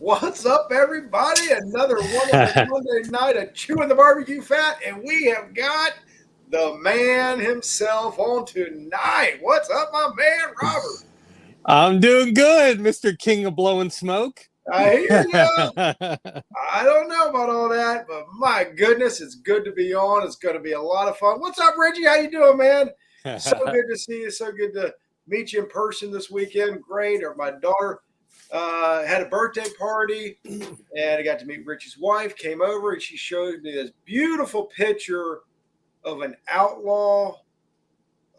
What's up, everybody? Another wonderful Monday night of Chewin the BBQ Fat, and we have got the man himself on tonight. What's up, my man, Robert? I'm doing good, Mr. King of Blowing Smoke. I hear you. I don't know about all that, but my goodness, it's good to be on. It's going to be a lot of fun. What's up, Reggie? How you doing, man? So good to see you. So good to meet you in person this weekend. Great. Or my daughter had a birthday party, and I got to meet Richie's wife. Came over, and she showed me this beautiful picture of an outlaw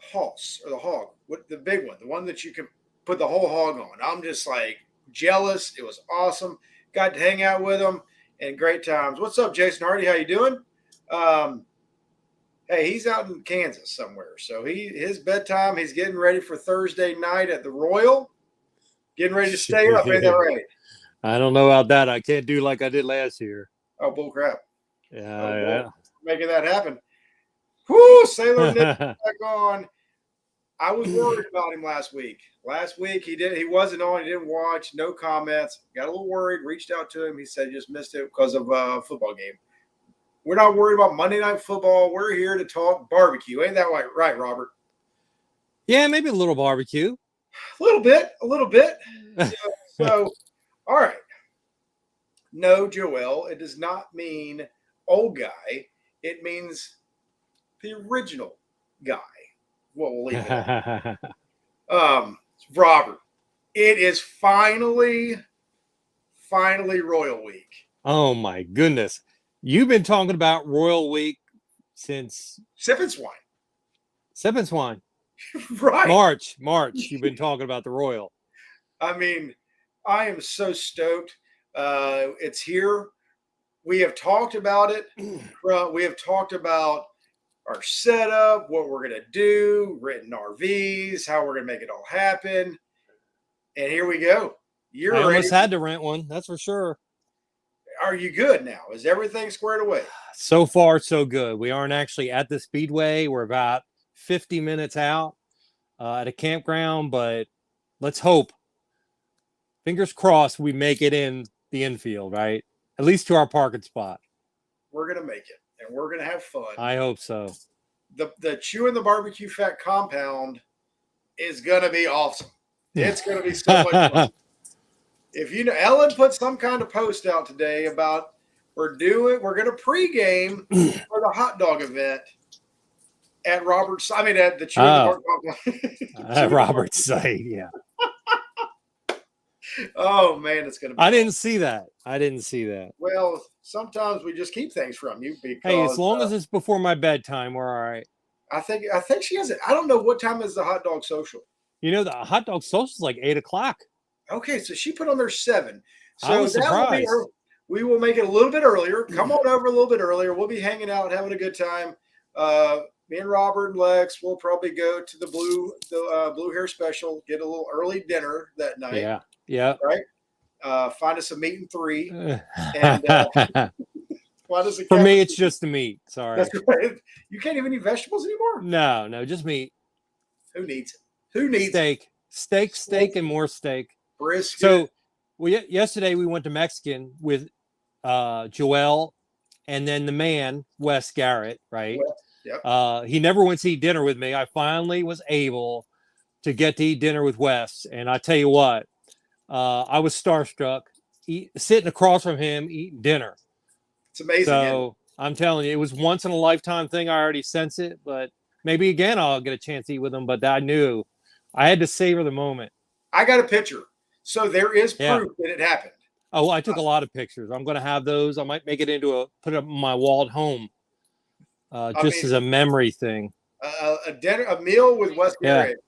horse, or the hog, the big one, the one that you can put the whole hog on. I'm just like jealous. It was awesome. Got to hang out with him and great times. What's up, Jason Hardy? How you doing? Hey, he's out in Kansas somewhere. So his bedtime, he's getting ready for Thursday night at the Royal. Getting ready to stay up, ain't that right? I don't know about that. I can't do like I did last year. Oh, bull crap. Yeah. Making that happen. Whoo, Sailor Nick back on. I was worried about him last week. Last week he wasn't on, he didn't watch, no comments. Got a little worried, reached out to him. He said he just missed it because of a football game. We're not worried about Monday Night Football. We're here to talk barbecue. Ain't that right, Robert? Yeah, maybe a little barbecue. A little bit. Yeah, so, all right. No, Joel, it does not mean old guy. It means the original guy. What we'll leave it at. Robert, it is finally Royal Week. Oh, my goodness. You've been talking about Royal Week since... Sipping swine. Right. March. You've been talking about the Royal. I mean, I am so stoked. It's here. We have talked about it. We have talked about our setup, what we're going to do, renting RVs, how we're going to make it all happen. And here we go. I almost had to rent one. That's for sure. Are you good now? Is everything squared away? So far, so good. We aren't actually at the Speedway. We're about 50 minutes out at a campground, but let's hope. Fingers crossed we make it in the infield, right? At least to our parking spot. We're going to make it, and we're going to have fun. I hope so. The Chewin the BBQ Fat compound is going to be awesome. It's going to be so much fun. If you know, Ellen put some kind of post out today about we're going to pregame for the hot dog event at at the Chewin the Robert's site, yeah. Oh man, it's gonna be I didn't see that. Well, sometimes we just keep things from you because hey, as long as it's before my bedtime, we're all right. I think she has it. I don't know what time is the hot dog social. You know, the hot dog social is like 8:00. Okay, so she put on there 7. So I was surprised. We will make it a little bit earlier. Come on over a little bit earlier. We'll be hanging out, having a good time. Me and Robert and Lex will probably go to the Blue Hair Special, get a little early dinner that night. Yeah. Right. Find us a meat and 3. And for me, it's just the meat. Sorry. That's right. You can't even eat vegetables anymore? No, just meat. Who needs it? Who needs steak, and more steak. Brisket. So yesterday we went to Mexican with Joel and then the man, Wes Garrett, right? Yep. He never went to eat dinner with me. I finally was able to get to eat dinner with Wes. And I tell you what, I was starstruck sitting across from him eating dinner. It's amazing. So I'm telling you, it was once in a lifetime thing. I already sense it, but maybe again I'll get a chance to eat with him. But I knew I had to savor the moment. I got a picture. So there is proof that it happened. Oh, I took a lot of pictures. I'm going to have those. I might make it put it up on my wall at home, as a memory thing. A meal with Wes Garrett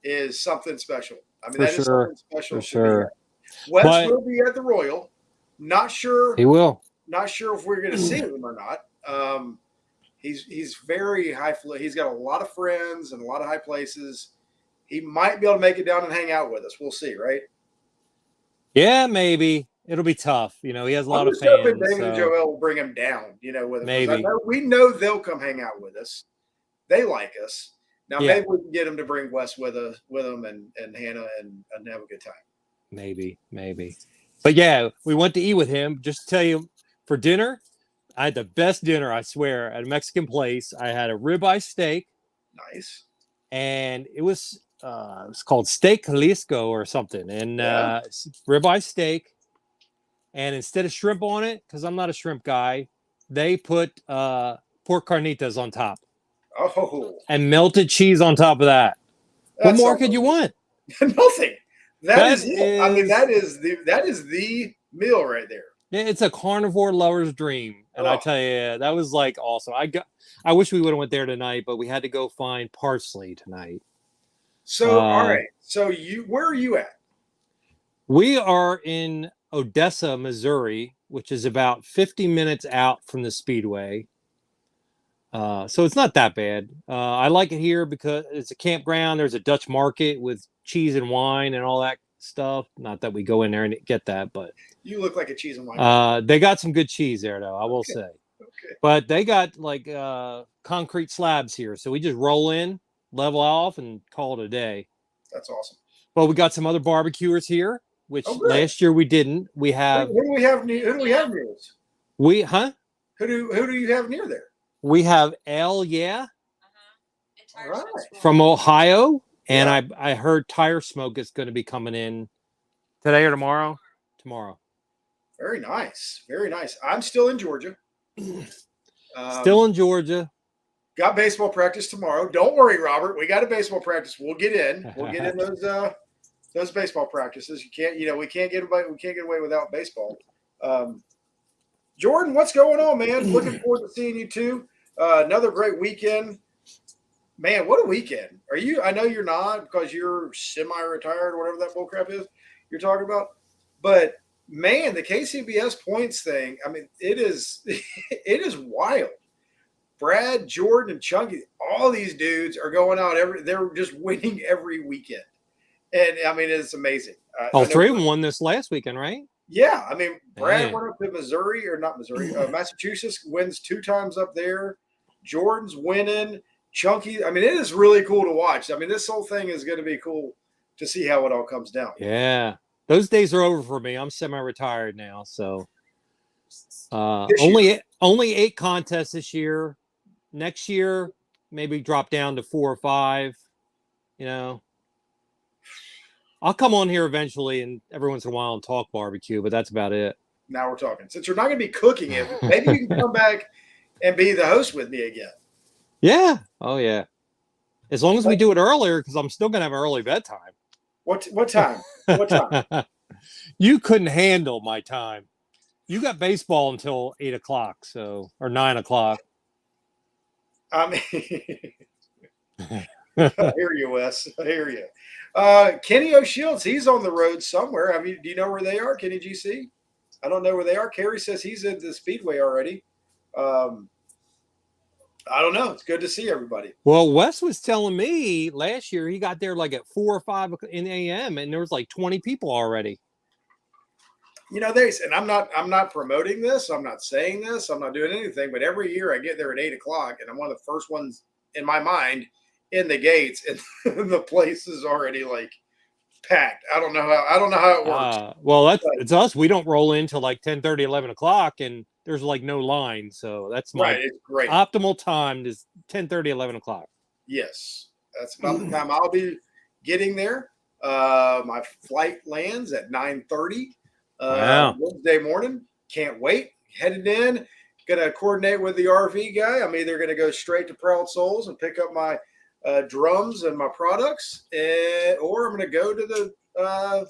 is something special. I mean, is something special. For sure. Wes will be at the Royal. Not sure. He will. Not sure if we're going to see him or not. He's very high. He's got a lot of friends and a lot of high places. He might be able to make it down and hang out with us. We'll see, right? Yeah, maybe. It'll be tough. You know, he has a lot of fans. David and Joel will bring him down, with him. Maybe. We know they'll come hang out with us. They like us. Now, maybe we can get them to bring Wes with them and Hannah and have a good time. Maybe. But yeah, we went to eat with him. Just to tell you, for dinner, I had the best dinner, I swear, at a Mexican place. I had a ribeye steak, Nice. and it was called Steak Jalisco or something, and Yeah. ribeye steak. And instead of shrimp on it, because I'm not a shrimp guy, they put pork carnitas on top Oh, and melted cheese on top of that. What that's more could you want? nothing. That That is it. I mean, is, that is the meal right there. yeah, it's a carnivore lover's dream, and I Oh, tell you, that was like awesome. I wish we would have went there tonight, but we had to go find parsley tonight. so all Uh, right. So where are you at? we are in Odessa, Missouri, which is about 50 minutes out from the Speedway. So it's not that bad. I like it here because it's a campground. There's a Dutch market with cheese and wine and all that stuff. Not that we go in there and get that, but You look like a cheese and wine guy. they got some good cheese there, though, I will Okay. say. Okay. But they got like concrete slabs here, so we just roll in, level off, and call it a day. That's awesome. But we got some other barbecuers here, which Oh, good. last year we didn't. We Who have do we have? Who do we have near us? we huh? Who do you have near there? We have L, yeah, All right. from Ohio, and Yeah. I heard Tire Smoke is going to be coming in today or tomorrow. Tomorrow. Very nice. Very nice. I'm still in Georgia. Still in Georgia. Got baseball practice tomorrow. Don't worry, Robert. We got a baseball practice. We'll get in. We'll get in those baseball practices. You can't, we can't get away without baseball. Jordan, what's going on, man? Looking forward to seeing you too. Another great weekend. Man, what a weekend. Are you? I know you're not because you're semi-retired or whatever that bullcrap is you're talking about. But man, the KCBS points thing, I mean, it is wild. Brad, Jordan, and Chunky, all these dudes are going out they're just winning every weekend. And I mean, it's amazing. All three of them won this last weekend, right? Yeah. I mean, Brad Man. went up to Missouri, or not Missouri, Massachusetts, wins 2 times up there. Jordan's winning. Chunky. I mean, it is really cool to watch. I mean, this whole thing is going to be cool to see how it all comes down. Yeah. Those days are over for me. I'm semi-retired now, so only 8 contests this year. Next year, maybe drop down to 4 or 5. I'll come on here eventually, and every once in a while and talk barbecue, but that's about it. Now we're talking. Since you're not going to be cooking it, maybe you can come back and be the host with me again. Yeah. Oh yeah. As long as we do it earlier, because I'm still going to have an early bedtime. What time? What time? You couldn't handle my time. You got baseball until 8 o'clock, or 9 o'clock. I mean, I hear you, Wes. I hear you. Kenny O'Shields, he's on the road somewhere. Do you know where they are, Kenny GC? I don't know where they are. Kerry says he's at the Speedway already. I don't know. It's good to see everybody. Well, Wes was telling me last year he got there like at 4 or 5 in the a.m. and there was like 20 people already. And I'm not promoting this. I'm not saying this. I'm not doing anything. But every year I get there at 8 o'clock, and I'm one of the first ones in my mind in the gates, and the place is already like packed. I don't know how it works. Well, it's us. We don't roll in till like 10:30, 11 o'clock, and there's like no line. So that's my It's great. Optimal time is 10:30, 11 o'clock. Yes, that's about the time I'll be getting there. My flight lands at 9:30 Wednesday morning. Can't wait. Headed in. Gonna coordinate with the RV guy. I'm either gonna go straight to Proud Souls and pick up my drums and my products, or I'm gonna go to the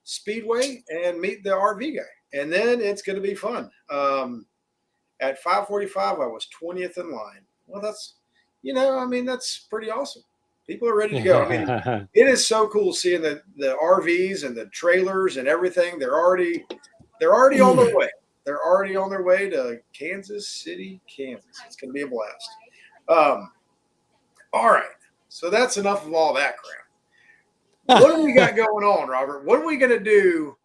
Speedway and meet the RV guy, and then it's gonna be fun. At 5:45, I was 20th in line. Well, that's that's pretty awesome. People are ready to go. I mean, it is so cool seeing the RVs and the trailers and everything. They're already on their way. They're already on their way to Kansas City, Kansas. It's going to be a blast. All right. So that's enough of all that crap. What do we got going on, Robert? What are we going to do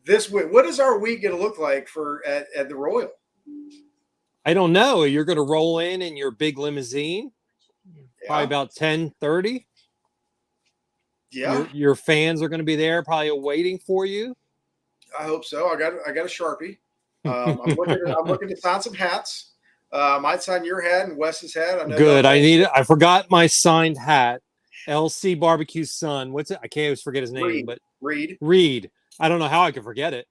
this week? What is our week going to look like at the Royal? I don't know. You're going to roll in your big limousine, probably about 10:30. Yeah. Your fans are going to be there, probably waiting for you. I hope so. I got a Sharpie. I'm looking to sign some hats. I might sign your hat and Wes's hat. I know Good. I forgot my signed hat. LC Barbecue Son. What's it? I can't always forget his name, but Reed. I don't know how I could forget it.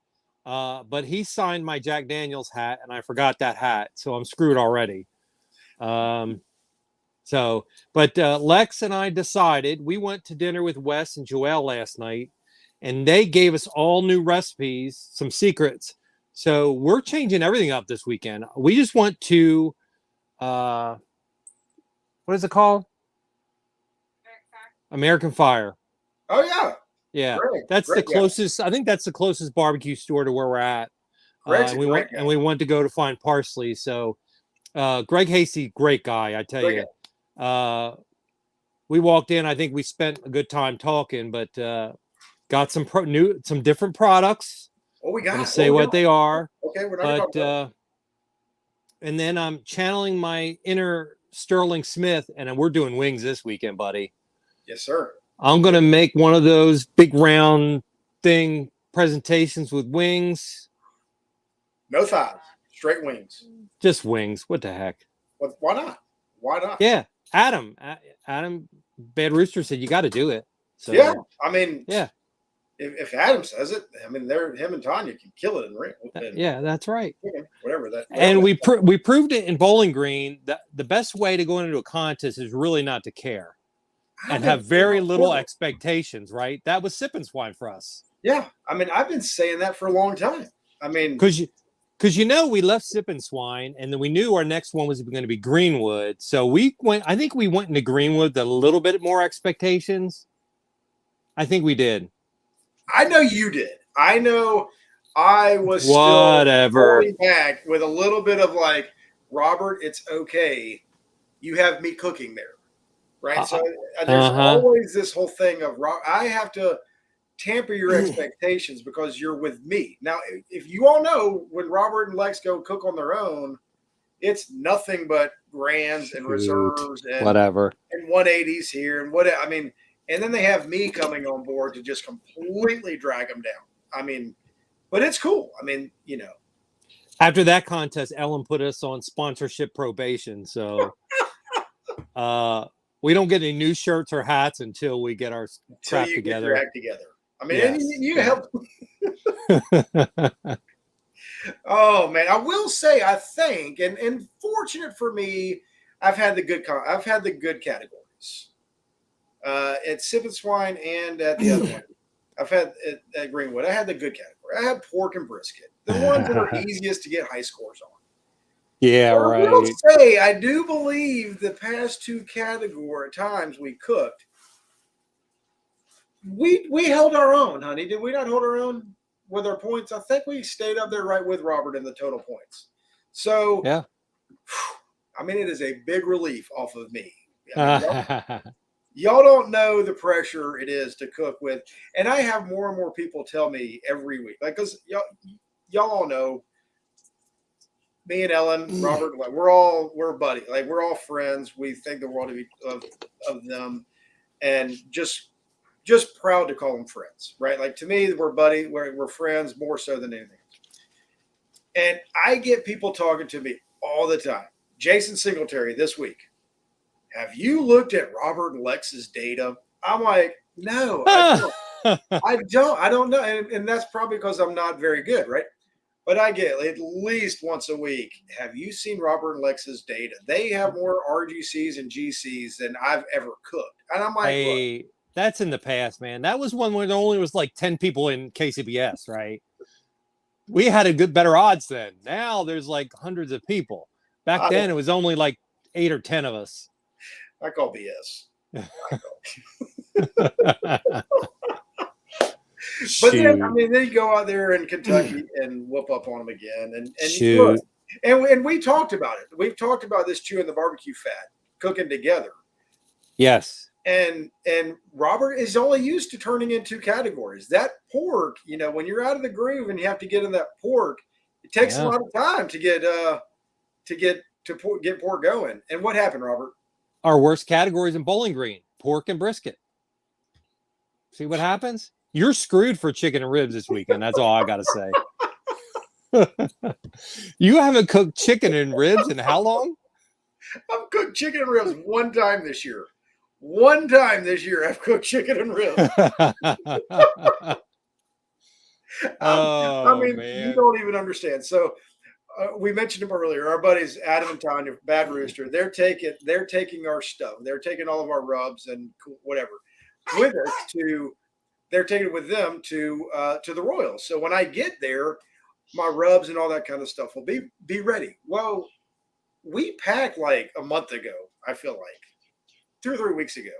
But he signed my Jack Daniels hat, and I forgot that hat, so I'm screwed already. But Lex and I decided, we went to dinner with Wes and Joelle last night, and they gave us all new recipes, some secrets. So we're changing everything up this weekend. We just went to, what is it called? American Fire. Oh yeah. Yeah. That's the closest. I think that's the closest barbecue store to where we're at. And we went to go to find parsley. So Greg Hasty, great guy, I tell you. We walked in. I think we spent a good time talking, but got some different products. Oh, we got to say what they are. Okay, we're not but and then I'm channeling my inner Sterling Smith, and we're doing wings this weekend, buddy. Yes, sir. I'm gonna make one of those big round thing presentations with wings. No thighs, straight wings. Just wings. What the heck? Why not? Why not? Yeah, Adam, Bad Rooster said you got to do it. So yeah, I mean, yeah. If Adam says it, I mean, him and Tanya can kill it in the ring. Yeah, that's right. Whatever. And we proved it in Bowling Green that the best way to go into a contest is really not to care and have very little expectations, right? That was Sippin' Swine for us. Yeah, I mean, I've been saying that for a long time. I mean, because we left Sippin' Swine, and then we knew our next one was going to be Greenwood. So I think we went into Greenwood with a little bit more expectations. I think we did. I know you did. I know I was whatever still back with a little bit of like, Robert, it's okay. You have me cooking there, right? So there's always this whole thing of I have to tamper your expectations because you're with me. Now, if you all know, when Robert and Lex go cook on their own, it's nothing but grands and reserves and whatever and 180s here and what I mean. And then they have me coming on board to just completely drag them down. I mean, but it's cool. I mean, you know. After that contest, Ellen put us on sponsorship probation. So we don't get any new shirts or hats until we get our crap together. I mean, yes. And you help. Oh, man. I will say, I think, and fortunate for me, I've had the good categories. At Sippin' Swine and at the other one. I've had at Greenwood. I had the good category. I had pork and brisket. The ones that are easiest to get high scores on. Yeah, but right. I will say, I do believe the past two category times we cooked, we held our own, honey. Did we not hold our own with our points? I think we stayed up there right with Robert in the total points. So, yeah. I mean, it is a big relief off of me. I mean, y'all don't know the pressure it is to cook with. And I have more and more people tell me every week, like, because y'all all know me and Ellen, Robert, like we're buddies. Like, we're all friends. We think the world of them, and just proud to call them friends, right? Like, to me, we're buddies. We're friends more so than anything. And I get people talking to me all the time. Jason Singletary this week. Have you looked at Robert and Lex's data? I'm like, no, I don't know. And that's probably because I'm not very good, right? But I get at least once a week. Have you seen Robert and Lex's data? They have more RGCs and GCs than I've ever cooked. And I'm like, hey, that's in the past, man. That was one where there only was like 10 people in KCBS, right? We had better odds then. Now there's like hundreds of people. Back then it was only like 8 or 10 of us. I call BS. But then, I mean, they go out there in Kentucky and whoop up on them again. And we talked about it. We've talked about this Chewin the BBQ Fat, cooking together. Yes. And Robert is only used to turning in two categories. That pork, when you're out of the groove and you have to get in that pork, it takes a lot of time to get pork going. And what happened, Robert? Our worst categories in Bowling Green: pork and brisket. See what happens? You're screwed for chicken and ribs this weekend. That's all I got to say. You haven't cooked chicken and ribs in how long? I've cooked chicken and ribs one time this year. One time this year, I've cooked chicken and ribs. Oh, You man. don't even understand. So we mentioned them earlier. Our buddies Adam and Tanya, Bad Rooster. They're taking our stuff. They're taking all of our rubs and whatever with us to. They're taking it with them to the Royals. So when I get there, my rubs and all that kind of stuff will be ready. Well, we packed like a month ago. I feel like 2 or 3 weeks ago.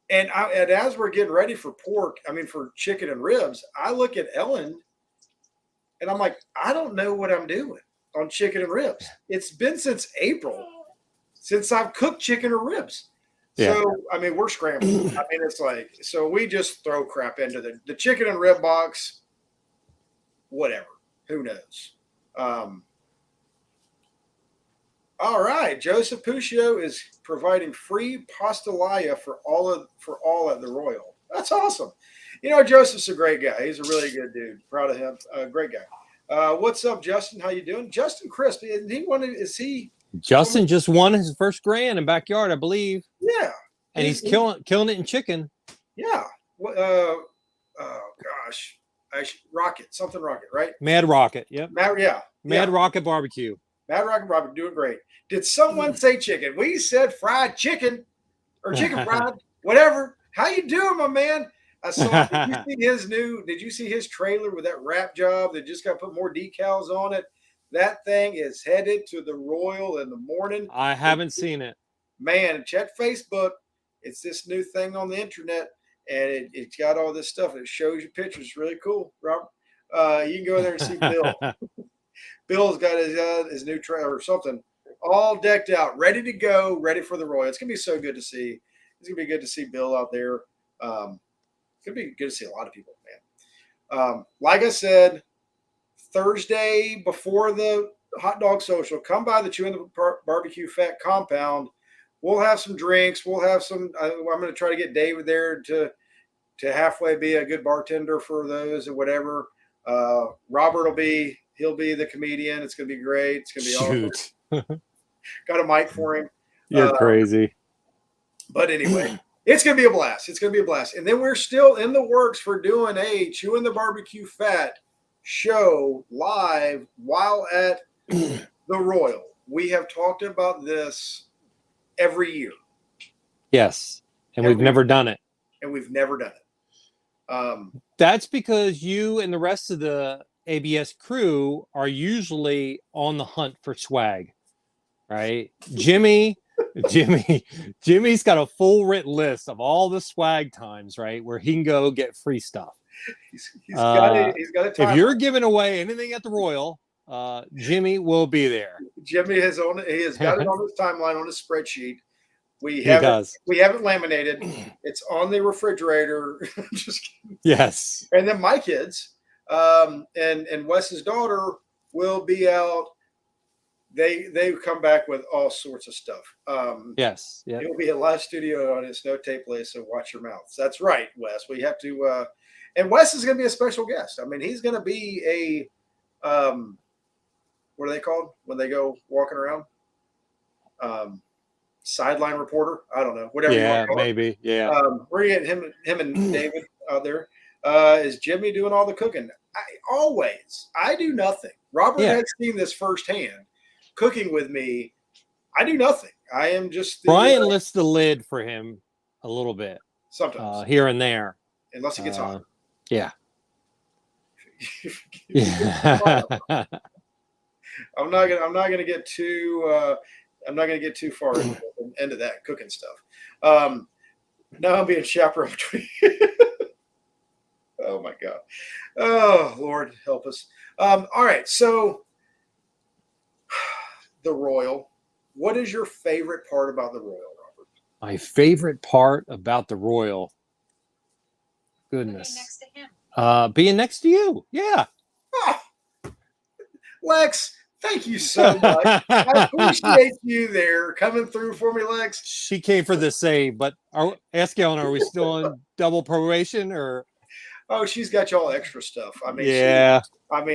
And as we're getting ready for for chicken and ribs, I look at Ellen and I'm like, I don't know what I'm doing on chicken and ribs. It's been since April since I've cooked chicken or ribs. Yeah. So, we're scrambling. It's like, so we just throw crap into the chicken and rib box, whatever. Who knows? All right. Joseph Puccio is providing free pastelaia for all at the Royal. That's awesome. Joseph's a great guy. He's a really good dude. Proud of him. Great guy. What's up, Justin? How you doing? Justin Crisp. Justin just won his first grand in backyard, I believe. Yeah. And he's killing it in chicken. Yeah. Oh gosh. Rocket, right? Mad Rocket. Yep. Mad Rocket Barbecue. Mad Rocket Barbecue doing great. Did someone say chicken? We said fried chicken or chicken fried, whatever. How you doing, my man? I saw. Did you see his trailer with that wrap job that just got to put more decals on it? That thing is headed to the Royal in the morning. I haven't seen it. Man, check Facebook. It's this new thing on the internet, and it's got all this stuff. It shows you pictures. It's really cool, Robert. You can go there and see Bill. Bill's got his new trailer or something all decked out, ready to go, ready for the Royal. It's going to be so good to see. It's going to be good to see Bill out there. It's going to be good to see a lot of people, man. Like I said, Thursday before the hot dog social, come by the Chewin the BBQ Fat compound. We'll have some drinks. We'll have some. I'm going to try to get David there to halfway be a good bartender for those or whatever. Robert he'll be the comedian. It's going to be great. It's going to be awesome. Got a mic for him. You're crazy. But anyway, it's going to be a blast. It's going to be a blast. And then we're still in the works for doing a Chewin the BBQ Fat show live while at the Royal. We have talked about this every year. Yes. And we've never done it. That's because you and the rest of the ABS crew are usually on the hunt for swag, right? Jimmy's got a full written list of all the swag times, right, where he can go get free stuff. He's got a if you're giving away anything at the Royal, Jimmy will be there. Jimmy has got it on his timeline on his spreadsheet. We haven't laminated. It's on the refrigerator. Just kidding. Yes. And then my kids and Wes's daughter will be out. They come back with all sorts of stuff. Yes. Yeah. It will be a live studio on his no tape list, so watch your mouths. That's right, Wes. We have to and Wes is going to be a special guest. He's going to be a what are they called when they go walking around? Sideline reporter. I don't know. Whatever. Yeah, you want to maybe. it. Yeah. We're getting him and David out there. Is Jimmy doing all the cooking? I do nothing. Robert has seen this firsthand. Cooking with me, I do nothing. I am just Brian lifts the lid for him a little bit sometimes here and there, unless he gets hot. Yeah. I'm not gonna get too. I'm not gonna get too far into that cooking stuff. Now I'm being chaperoned. Oh my God. Oh Lord, help us. All right, so the Royal. What is your favorite part about the Royal, Robert? My favorite part about the Royal. Goodness. Being next to him. Being next to you. Yeah. Oh, Lex, thank you so much. I appreciate you there coming through for me, Lex. She came for the save, but ask Ellen, are we still on double probation or? Oh, she's got y'all extra stuff. I mean, Yeah.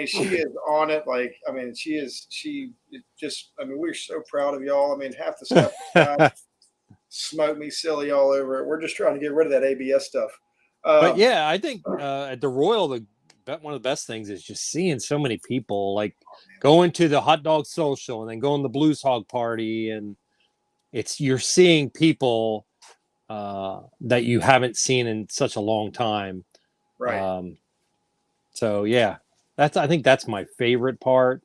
she is on it. Like, I mean, she just, I mean, we're so proud of y'all. I mean, half the stuff smoke me silly all over it. We're just trying to get rid of that ABS stuff. But yeah, I think at the Royal, one of the best things is just seeing so many people, like going to the hot dog social and then going to the Blues Hog party, and you're seeing people that you haven't seen in such a long time. Right. So yeah, I think that's my favorite part.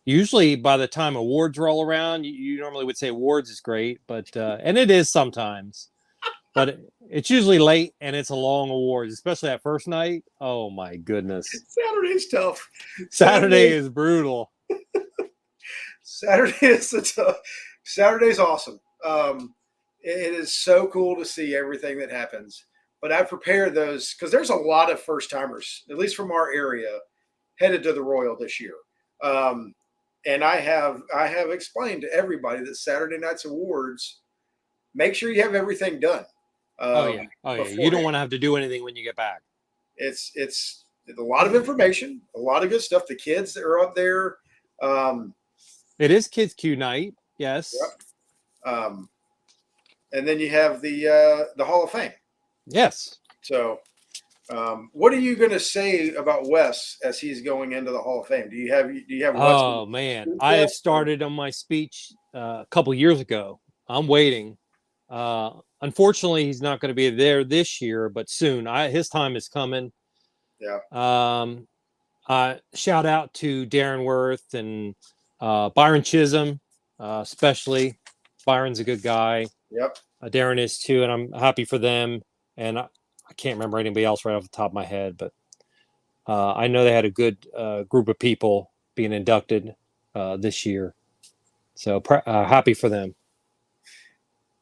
Usually by the time awards roll around, you normally would say awards is great, but and it is sometimes, but it's usually late and it's a long awards, especially that first night. Oh my goodness. Saturday's tough. Saturday is brutal. Saturday is tough. Saturday's awesome. It is so cool to see everything that happens. But I prepared those because there's a lot of first timers, at least from our area, headed to the Royal this year. And I have explained to everybody that Saturday night's awards, make sure you have everything done. Oh yeah. You don't want to have to do anything when you get back. It's a lot of information, a lot of good stuff. The kids that are up there. It is Kids Q night, yes. Yep. And then you have the Hall of Fame. Yes. So, what are you going to say about Wes as he's going into the Hall of Fame? Do you have Oh man, I have started on my speech a couple years ago. I'm waiting. Unfortunately, he's not going to be there this year, but soon. His time is coming. Yeah. Shout out to Darren Worth and Byron Chisholm, especially. Byron's a good guy. Yep. Darren is too, and I'm happy for them. And I can't remember anybody else right off the top of my head, but I know they had a good group of people being inducted this year. So happy for them.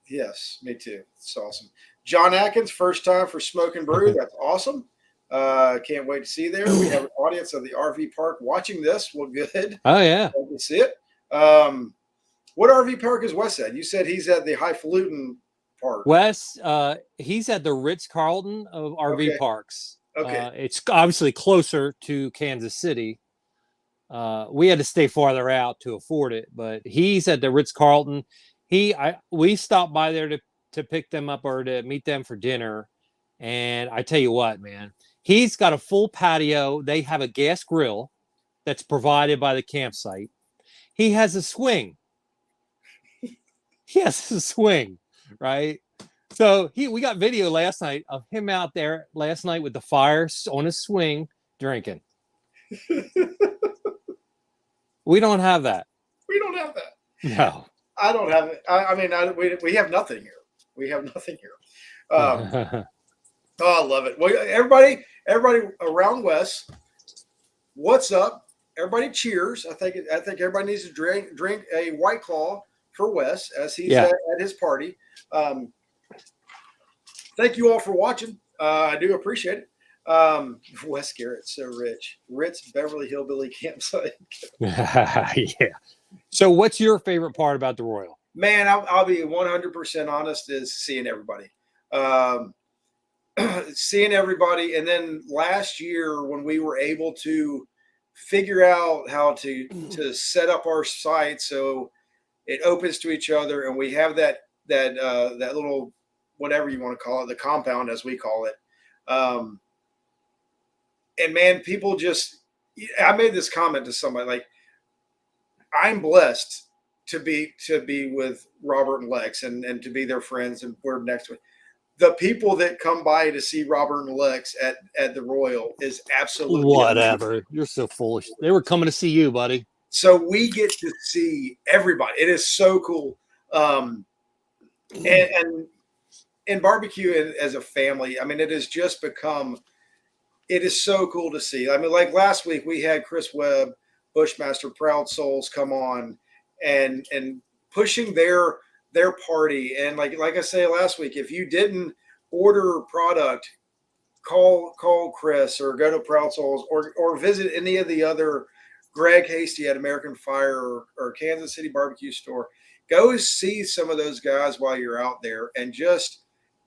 Yes, me too. It's awesome. John Atkins, first time for Smoke and Brew. That's awesome. Can't wait to see there. We have an audience of the RV park watching this. Well, good. Oh yeah, I can see it. What RV park is Wes at? You said he's at the Highfalutin Park. Wes, he's at the Ritz-Carlton of RV parks. Okay. It's obviously closer to Kansas City. We had to stay farther out to afford it, but he's at the Ritz-Carlton. We stopped by there to pick them up or to meet them for dinner. And I tell you what, man, he's got a full patio. They have a gas grill that's provided by the campsite. He has a swing. He has a swing, right? So we got video last night of him out there last night with the fire on his swing drinking. We don't have that. We don't have that. No. I don't have it. I mean, we have nothing here. We have nothing here. Oh, I love it. Well, everybody around Wes, what's up? Everybody cheers. I think everybody needs to drink a White Claw for Wes as he's at his party. Thank you all for watching. I do appreciate it. Wes Garrett's so rich. Ritz Beverly Hillbilly Campsite. Yeah. So what's your favorite part about the Royal? Man, I'll be 100% honest, is seeing everybody. Seeing everybody. And then last year when we were able to figure out how to set up our site so it opens to each other and we have that little, whatever you want to call it, the compound as we call it. And man, people just, I made this comment to somebody, like, I'm blessed to be with Robert and Lex and to be their friends, and we're next to it. The people that come by to see Robert and Lex at the Royal is absolutely whatever. amazing. You're so foolish. They were coming to see you, buddy. So we get to see everybody. It is so cool. And barbecue as a family, I mean, it has just become, it is so cool to see. I mean, like last week we had Chris Webb, Bushmaster Proud Souls, come on and pushing their party. And like I say last week, if you didn't order product, call Chris or go to Proud Souls or visit any of the other Greg Hasty at American Fire or Kansas City Barbecue Store. Go see some of those guys while you're out there and just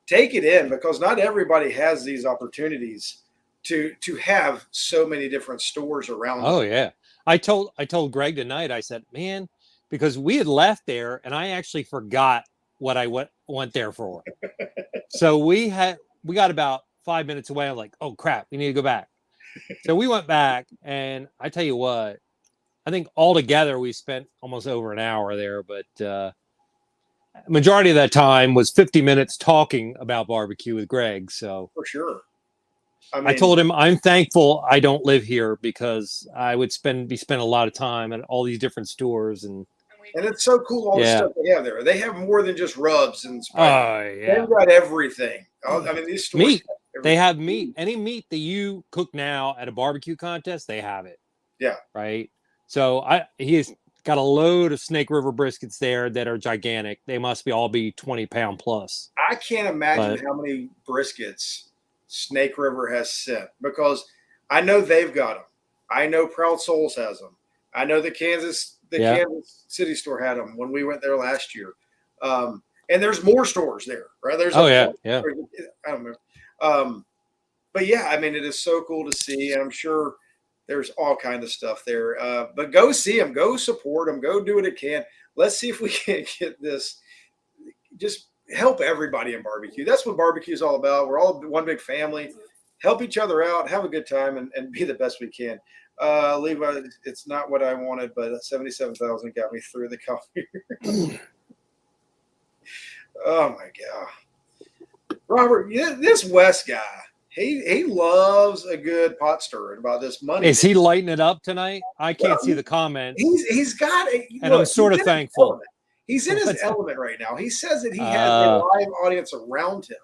take it in, because not everybody has these opportunities to have so many different stores around Oh them. yeah. I told Greg tonight, I said, man, because we had left there and I actually forgot what I went there for. So we got about 5 minutes away. I'm like, oh crap, we need to go back. So we went back, and I tell you what, I think altogether we spent almost over an hour there, but majority of that time was 50 minutes talking about barbecue with Greg. So For sure. I told him I'm thankful I don't live here, because I would be spending a lot of time at all these different stores, and it's so cool, all the stuff they have there. They have more than just rubs and spices. Oh yeah, They've got everything. I mean, these stores meat. They have meat. Any meat that you cook now at a barbecue contest, they have it. Yeah. Right. So he's got a load of Snake River briskets there that are gigantic. They must all be 20-pound plus. I can't imagine how many briskets Snake River has sent, because I know they've got them. I know Proud Souls has them. I know the Kansas City store had them when we went there last year. And there's more stores there, right? There's yeah. I don't know. But yeah, I mean, it is so cool to see, and I'm sure there's all kinds of stuff there. But go see them, go support them, go do what it can. Let's see if we can get this. Just help everybody in barbecue. That's what barbecue is all about. We're all one big family. Help each other out, have a good time, and be the best we can. Levi, it's not what I wanted, but 77,000 got me through the coffee. Oh my God, Robert, this West guy, he loves a good pot stirring about this money. Is he lighting it up tonight? I can't see the comments. He's got it, and I'm sort of thankful. He's in his element right now. He says that he has a live audience around him,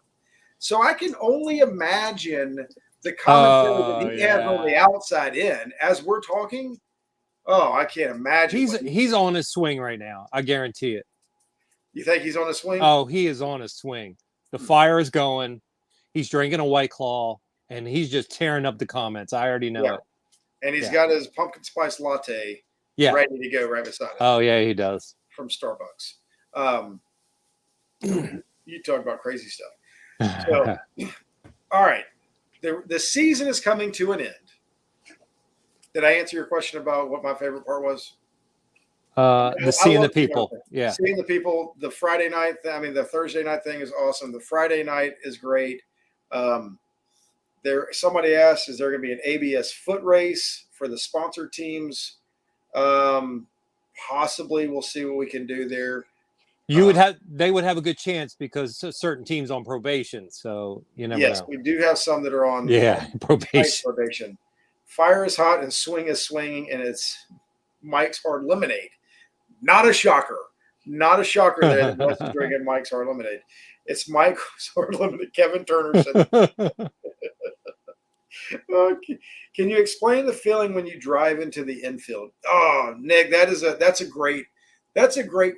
so I can only imagine the commentary that he has on the outside in as we're talking. Oh, I can't imagine. He's on his swing right now. I guarantee it. You think he's on a swing? Oh, he is on his swing. The fire is going. He's drinking a White Claw, and he's just tearing up the comments. I already know it. And he's got his pumpkin spice latte ready to go right beside him. Oh, yeah, he does. From Starbucks. You talk about crazy stuff. So, all right. The season is coming to an end. Did I answer your question about what my favorite part was? Seeing the people. Yeah. Seeing the people. The Friday night, the Thursday night thing is awesome. The Friday night is great. Somebody asked, is there going to be an ABS foot race for the sponsor teams? Possibly. We'll see what we can do there. They would have a good chance, because certain teams on probation. So you never know. Yes, we do have some that are on probation. Fire is hot and swing is swinging, and it's Mike's Hard Lemonade. Not a shocker. Not a shocker that Wes is drinking Mike's Hard Lemonade. It's Mike's Hard Lemonade. Kevin Turner said. Can you explain the feeling when you drive into the infield? Oh, Nick, that's a great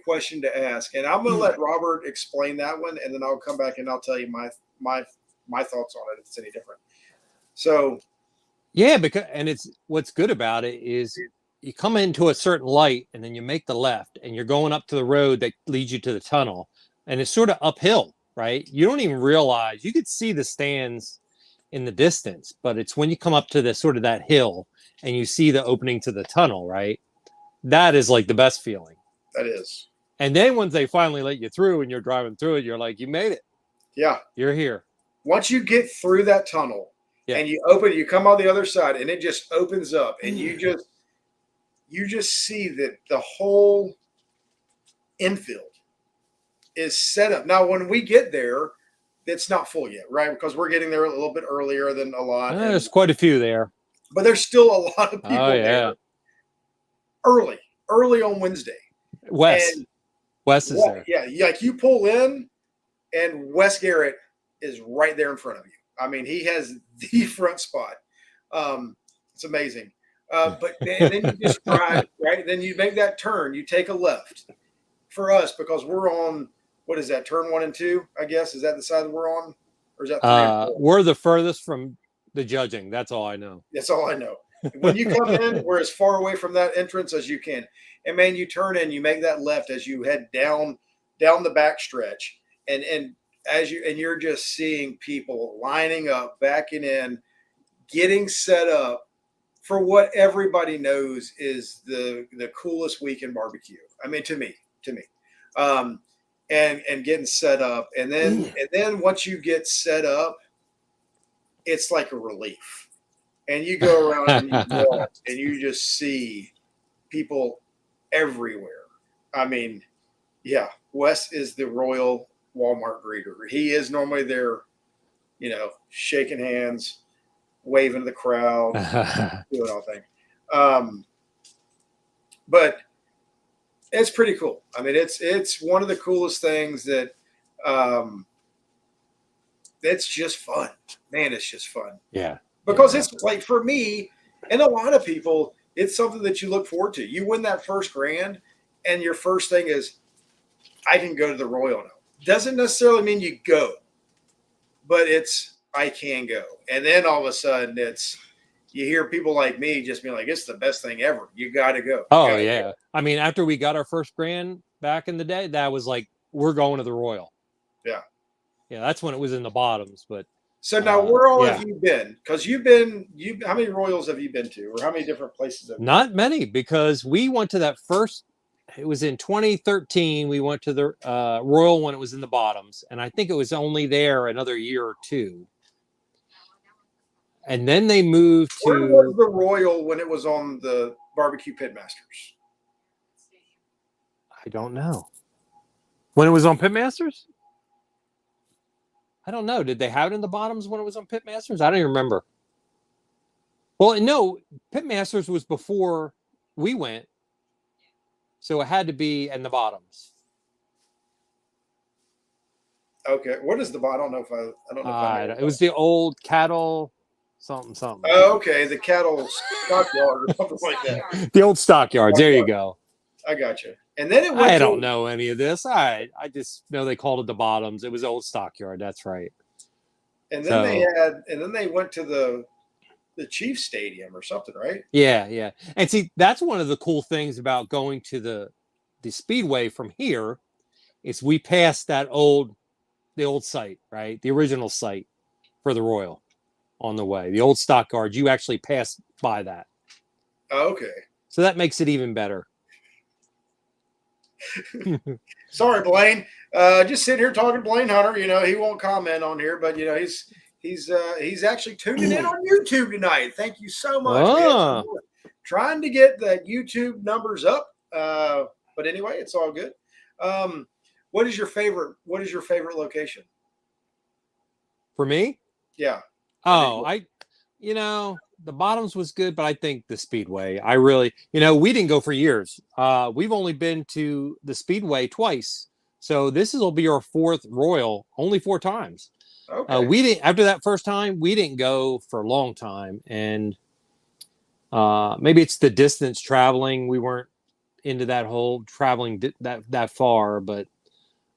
question to ask, and I'm going to let Robert explain that one, and then I'll come back and I'll tell you my thoughts on it if it's any different. So, yeah, it's what's good about it is you come into a certain light, and then you make the left, and you're going up to the road that leads you to the tunnel, and it's sort of uphill, right? You don't even realize you could see the stands in the distance, but it's when you come up to the sort of that hill and you see the opening to the tunnel, right? That is like the best feeling. That is. And then once they finally let you through and you're driving through it, you're like, you made it. Yeah. You're here. Once you get through that tunnel and you come on the other side, and it just opens up, and you just see that the whole infield is set up. Now, when we get there, it's not full yet, right? Because we're getting there a little bit earlier than a lot. There's quite a few there. But there's still a lot of people there. Early on Wednesday. Wes is there. Yeah, like you pull in, and Wes Garrett is right there in front of you. I mean, he has the front spot. It's amazing. But then you just drive, right? Then you make that turn. You take a left. For us, because we're on, what is that, turn 1 and 2, I guess? Is that the side that we're on? Or is that 3 and 4? We're the furthest from the judging. That's all I know. That's all I know. When you come in, we're as far away from that entrance as you can. And, man, you turn in, you make that left as you head down the back stretch. And you're just seeing people lining up, backing in, getting set up for what everybody knows is the coolest weekend barbecue. I mean, to me, um, and getting set up, and then once you get set up, it's like a relief. And you go around and you walk, and you just see people everywhere. I mean, yeah, Wes is the royal Walmart greeter. He is normally there, shaking hands, waving to the crowd, doing all things. But it's pretty cool. I mean, it's one of the coolest things that it's just fun. Man, it's just fun. Yeah. Because it's like, for me and a lot of people, it's something that you look forward to. You win that first grand, and your first thing is, I can go to the Royal now. Doesn't necessarily mean you go, but I can go. And then all of a sudden you hear people like me just being like, it's the best thing ever. You got to go. Oh, yeah. Go. I mean, after we got our first grand back in the day, that was like, we're going to the Royal. Yeah. Yeah, that's when it was in the bottoms. But so now, where all have you been? Because how many Royals have you been to, or how many different places have you Not been? Many, because we went to that first. It was in 2013. We went to the Royal when it was in the bottoms, and I think it was only there another year or two. And then they moved to. Where was the Royal when it was on the Barbecue Pitmasters? I don't know. When it was on Pitmasters? I don't know. Did they have it in the bottoms when it was on Pitmasters? I don't even remember. Well, no, Pitmasters was before we went, so it had to be in the bottoms. Okay, what is the bottom? I don't know if I don't know. It was the old cattle something. Oh, okay, the cattle stockyard or something like that. The old stockyards. There you go. I got you. And then it went. I don't know any of this. I just know they called it the bottoms. It was old stockyard. That's right. And then they went to the Chiefs Stadium or something, right? Yeah. And see, that's one of the cool things about going to the Speedway from here is we passed the old site, right? The original site for the Royal on the way. The old stockyard, you actually passed by that. Oh, okay. So that makes it even better. Sorry, Blaine. Just sitting here talking to Blaine Hunter. He won't comment on here, but he's actually tuning in on YouTube tonight. Thank you so much. Trying to get the YouTube numbers up. But anyway, it's all good. What is your favorite location? For me? Yeah. Oh, the bottoms was good, but I think the Speedway, I really, we didn't go for years. We've only been to the Speedway twice. So this will be our fourth Royal, only 4 times. Okay. We didn't, after that first time, we didn't go for a long time. And maybe it's the distance traveling. We weren't into that whole traveling that far, but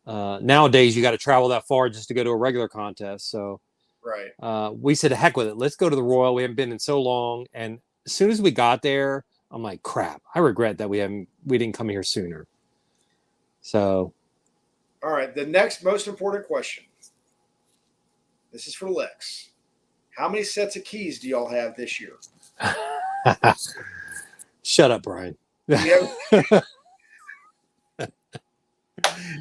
nowadays you got to travel that far just to go to a regular contest. So right. We said, heck with it. Let's go to the Royal. We haven't been in so long. And as soon as we got there, I'm like, crap, I regret that we didn't come here sooner. So. All right. The next most important question. This is for Lex. How many sets of keys do y'all have this year? Shut up, Brian. Do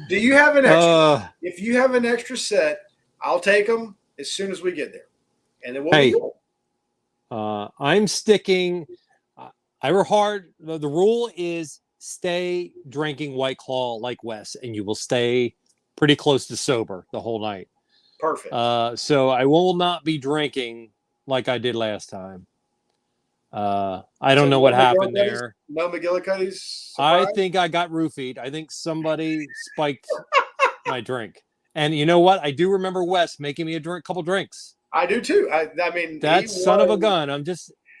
you have an extra? If you have an extra set, I'll take them as soon as we get there, and then we'll go. I'm sticking. I were hard. The rule is stay drinking White Claw like Wes, and you will stay pretty close to sober the whole night. Perfect. So I will not be drinking like I did last time. I don't know what happened there. No McGillicuddy's. I think I got roofied. I think somebody spiked my drink. And you know what? I do remember Wes making me a couple drinks. I do too. I mean, that son of a gun.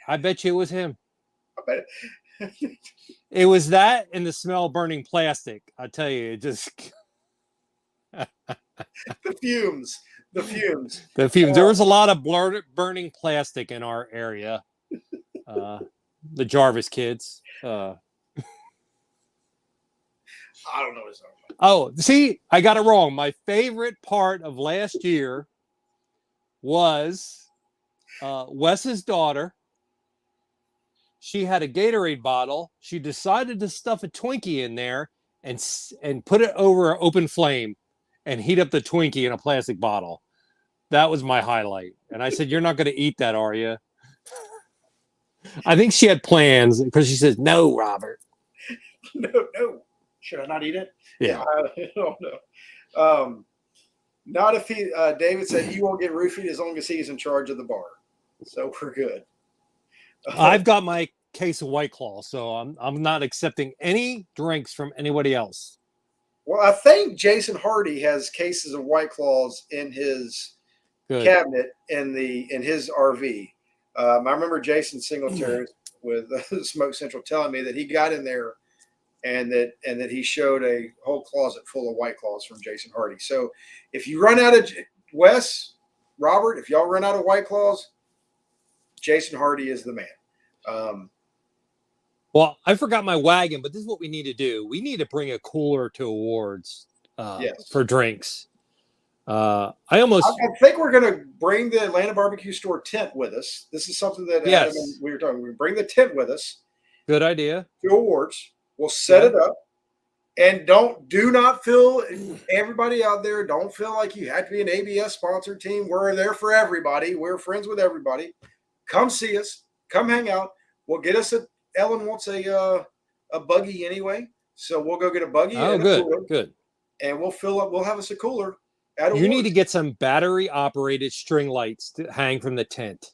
I bet you it was him. I bet it was that and the smell of burning plastic. I tell you, it just the fumes. There was a lot of burning plastic in our area. The Jarvis kids. I don't know what it's talking about. Oh, see, I got it wrong. My favorite part of last year was Wes's daughter. She had a Gatorade bottle. She decided to stuff a Twinkie in there and put it over an open flame and heat up the Twinkie in a plastic bottle. That was my highlight. And I said, "You're not going to eat that, are you?" I think she had plans because she says, "No, Robert." No. Should I not eat it? Yeah. I don't know. Not if he. David said he won't get roofied as long as he's in charge of the bar, so we're good. I've got my case of White Claw, so I'm not accepting any drinks from anybody else. Well, I think Jason Hardy has cases of White Claws in his cabinet in his RV. I remember Jason Singletary with Smoke Central telling me that he got in there and that he showed a whole closet full of White Claws from Jason Hardy. So if you run out of Wes, Robert, if y'all run out of White Claws, Jason Hardy is the man. Well, I forgot my wagon, but this is what we need to do. We need to bring a cooler to awards for drinks. I think we're going to bring the Atlanta Barbecue Store tent with us. This is something that Adam and we were talking. We bring the tent with us. Good idea. To awards. We'll set it up. And do not feel, everybody out there, don't feel like you have to be an ABS sponsored team. We're there for everybody. We're friends with everybody. Come see us. Come hang out. We'll get us Ellen wants a buggy anyway. So we'll go get a buggy. Oh, good. And we'll fill up. We'll have us a cooler. You need to get some battery operated string lights to hang from the tent.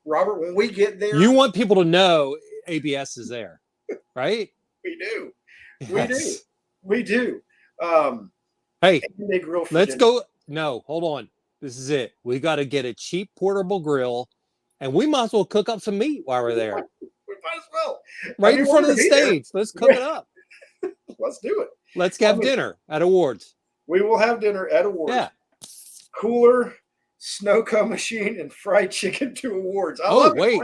Robert, when we get there. You want people to know ABS is there, right? We do. Yes. We do. Hey, let's go. No, hold on. This is it. We got to get a cheap portable grill, and we might as well cook up some meat while we're there. We might as well. Right in front of the stage. Let's cook it up. Let's do it. Let's have dinner at awards. We will have dinner at awards. Yeah. Cooler, snow cone machine, and fried chicken to awards. Wait.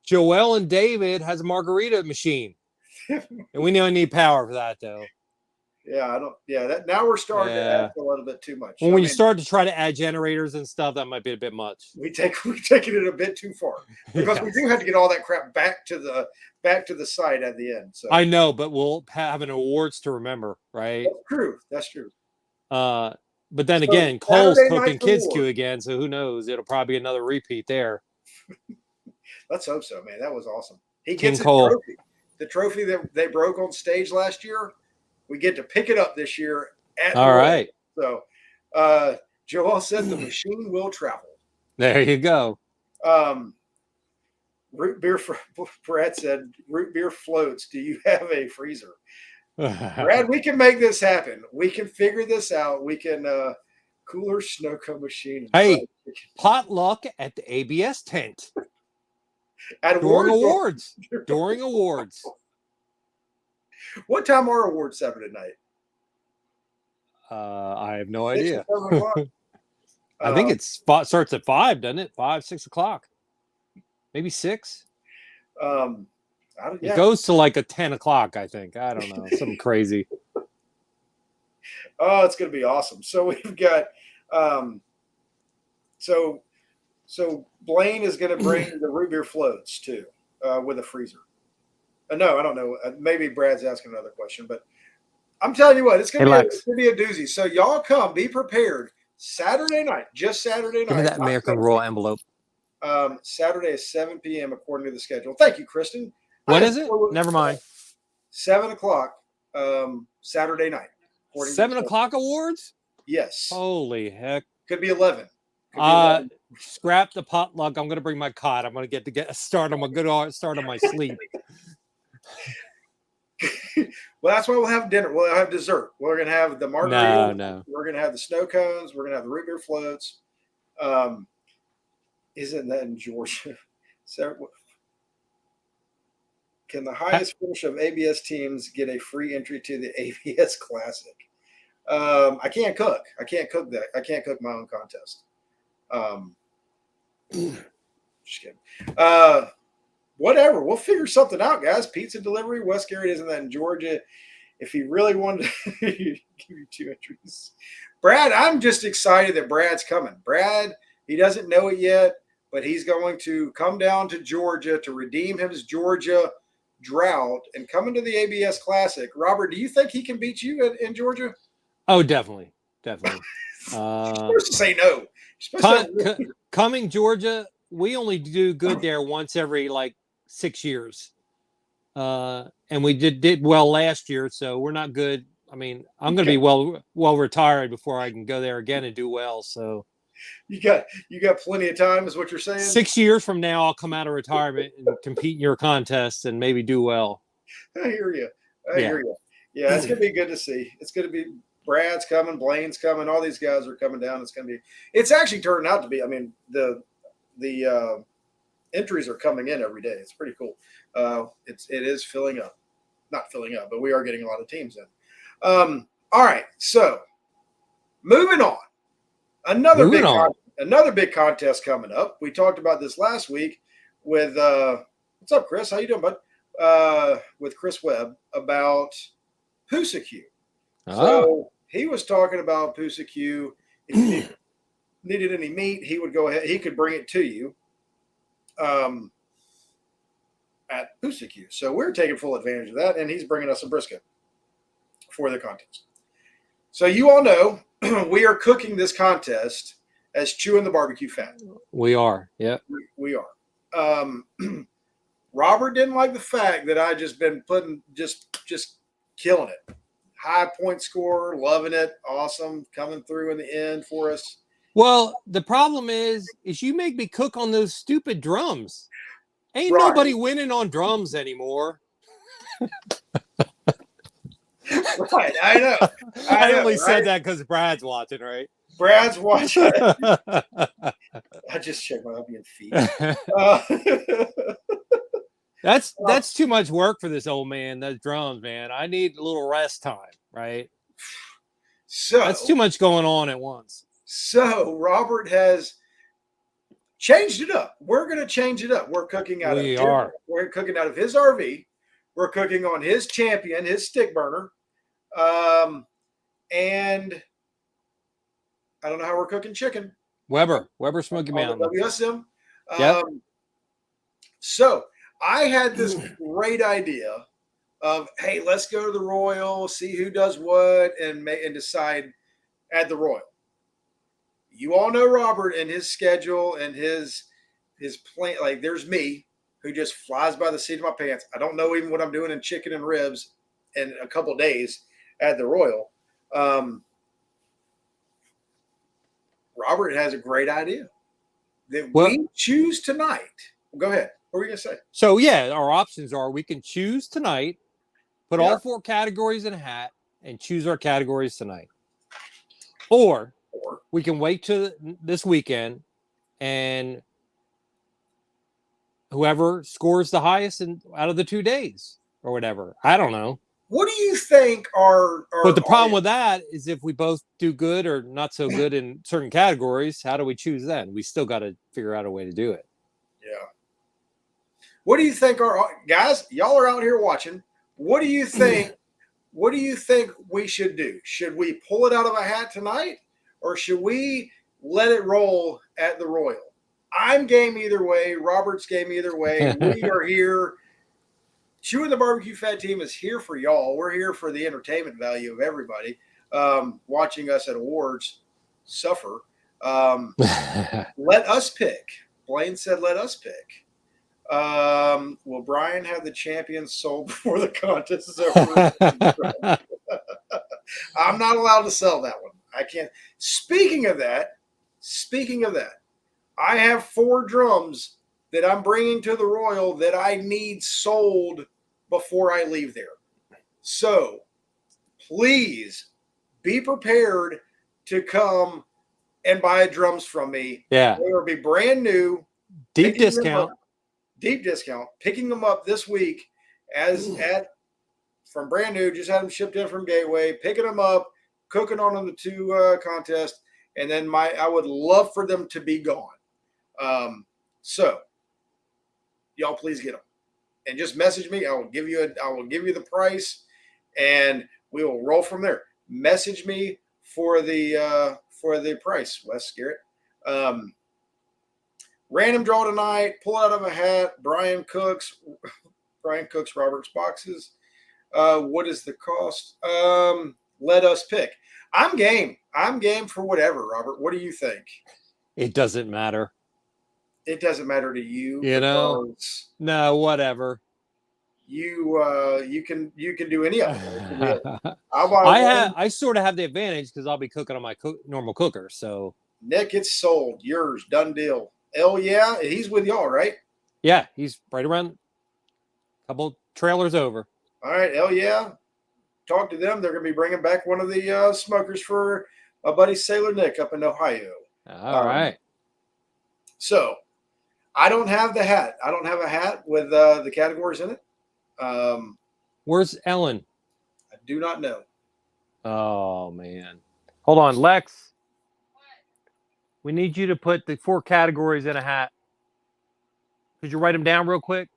Joel and David has a margarita machine. And we don't need power for that, though. Yeah, I don't. Yeah, now we're starting to add a little bit too much. Well, when you start to try to add generators and stuff, that might be a bit much. We're taking it a bit too far because we do have to get all that crap back to the site at the end. So I know, but we'll have an awards to remember, right? That's true. But then again, Cole's cooking Kids Q again, so who knows? It'll probably be another repeat there. Let's hope so, man. That was awesome. He gets a trophy. The trophy that they broke on stage last year, we get to pick it up this year. All right. So, Joel said the machine will travel. There you go. Root beer. Brad said root beer floats. Do you have a freezer? Brad, we can make this happen. We can figure this out. We can cooler snow cone machine. Hey, potluck at the ABS tent. During awards. What time are awards Saturday night? I have no idea. I think it starts at 5, doesn't it? 5, 6 o'clock, maybe 6. It goes to like a 10 o'clock, I think. I don't know, something crazy. Oh, it's going to be awesome. So we've got, so Blaine is going to bring the root beer floats too, with a freezer. No, I don't know. Maybe Brad's asking another question, but I'm telling you what, it's going to be a doozy. So y'all come, be prepared. Saturday night, just Saturday night. Give me that American Royal envelope. Saturday is 7 p.m. according to the schedule. Thank you, Kristen. When is it? Never mind. 7 o'clock Saturday night. 7 o'clock awards? Yes. Holy heck. Could be 11. Scrap the potluck. I'm going to bring my cot. I'm going to get a start on my good start on my sleep. Well, that's why we'll have dinner. We'll have dessert. We're going to have the margarita. No. We're going to have the snow cones. We're going to have the root beer floats. Isn't that in Georgia? Can the highest finish of ABS teams get a free entry to the ABS Classic? I can't cook. I can't cook that. I can't cook my own contest. Just kidding. Whatever. We'll figure something out, guys. Pizza delivery. West Garrett isn't that in Georgia. if he really wanted to give you 2 entries. Brad, I'm just excited that Brad's coming. Brad, he doesn't know it yet, but he's going to come down to Georgia to redeem his Georgia drought and come into the ABS Classic. Robert, do you think he can beat you in Georgia? Oh, definitely. You're supposed to say no. Coming Georgia, we only do good there once every like 6 years. And we did well last year, so we're not good. I mean, I'm going to be well retired before I can go there again and do well. So you got plenty of time, is what you're saying. 6 years from now, I'll come out of retirement and compete in your contests and maybe do well. I hear you. Yeah, it's going to be good to see. It's going to be Brad's coming, Blaine's coming, all these guys are coming down. It's actually turned out to be. I mean, the entries are coming in every day. It's pretty cool. It is filling up. Not filling up, but we are getting a lot of teams in. All right, so moving on. Another big contest coming up. We talked about this last week with what's up, Chris? How you doing, bud? With Chris Webb about Poosa Q. So he was talking about Poosa Q. If you needed any meat, he would go ahead. He could bring it to you. At Poosa Q. So we're taking full advantage of that, and he's bringing us a brisket for the contest. So you all know we are cooking this contest as Chewin the BBQ Fat. We are, yeah. We are. Robert didn't like the fact that I just been putting just killing it. High point score, loving it, awesome, coming through in the end for us. Well, the problem is you make me cook on those stupid drums. Ain't nobody winning on drums anymore. Right, I know. I only said that because Brad's watching, right? Brad's watching. I just checked my hubby and feet. That's too much work for this old man. Those drums, man. I need a little rest time, right? So that's too much going on at once. So Robert has changed it up. We're going to change it up. We're cooking out We're cooking out of his RV. We're cooking on his champion, his stick burner. And I don't know how we're cooking chicken. Weber Smoky Mountain. WSM. So I had this great idea of, hey, let's go to the Royal, see who does what, and decide at the Royal. You all know Robert and his schedule and his plan. Like, there's me, who just flies by the seat of my pants. I don't know even what I'm doing in chicken and ribs in a couple of days at the Royal. Robert has a great idea that we choose tonight. Go ahead. What were you going to say? So, yeah, our options are we can choose tonight, put all 4 categories in a hat, and choose our categories tonight. Or we can wait till this weekend, and whoever scores the highest out of the 2 days or whatever. I don't know. What do you think are But the problem with that is if we both do good or not so good in certain categories, how do we choose then? We still got to figure out a way to do it. Yeah. What do you think guys, y'all are out here watching. What do you think? What do you think we should do? Should we pull it out of a hat tonight, or should we let it roll at the Royal? I'm game either way. Robert's game either way. We are here. Chewin the BBQ Fat team is here for y'all. We're here for the entertainment value of everybody watching us at awards suffer. Let us pick. Blaine said, let us pick. Will Brian have the champion sold before the contest is over? I'm not allowed to sell that one. I can't. Speaking of that, I have 4 drums that I'm bringing to the Royal that I need sold before I leave there. So please be prepared to come and buy drums from me. Yeah. They will be brand new. Deep discount. Picking them up this week from brand new. Just had them shipped in from Gateway. Picking them up, cooking on them the 2 contests, and then I would love for them to be gone. So y'all please get them and just message me. I will give you the price, and we will roll from there. Message me for the price, Wes Garrett. Random draw tonight. Pull out of a hat. Brian Cooks, Robert's boxes. What is the cost? Let us pick. I'm game. I'm game for whatever, Robert. What do you think? It doesn't matter. It doesn't matter to you. You know? No, whatever. You can do any of it. I sort of have the advantage because I'll be cooking on my normal cooker. So Nick, it's sold. Yours, done deal. Hell yeah, he's with y'all, right? Yeah, he's right around a couple trailers over. All right, hell yeah. Talk to them. They're going to be bringing back one of the smokers for my buddy Sailor Nick up in Ohio. All right. So I don't have the hat. I don't have a hat with the categories in it. Where's Ellen? I do not know. Oh, man. Hold on, Lex. We need you to put the 4 categories in a hat. Could you write them down real quick?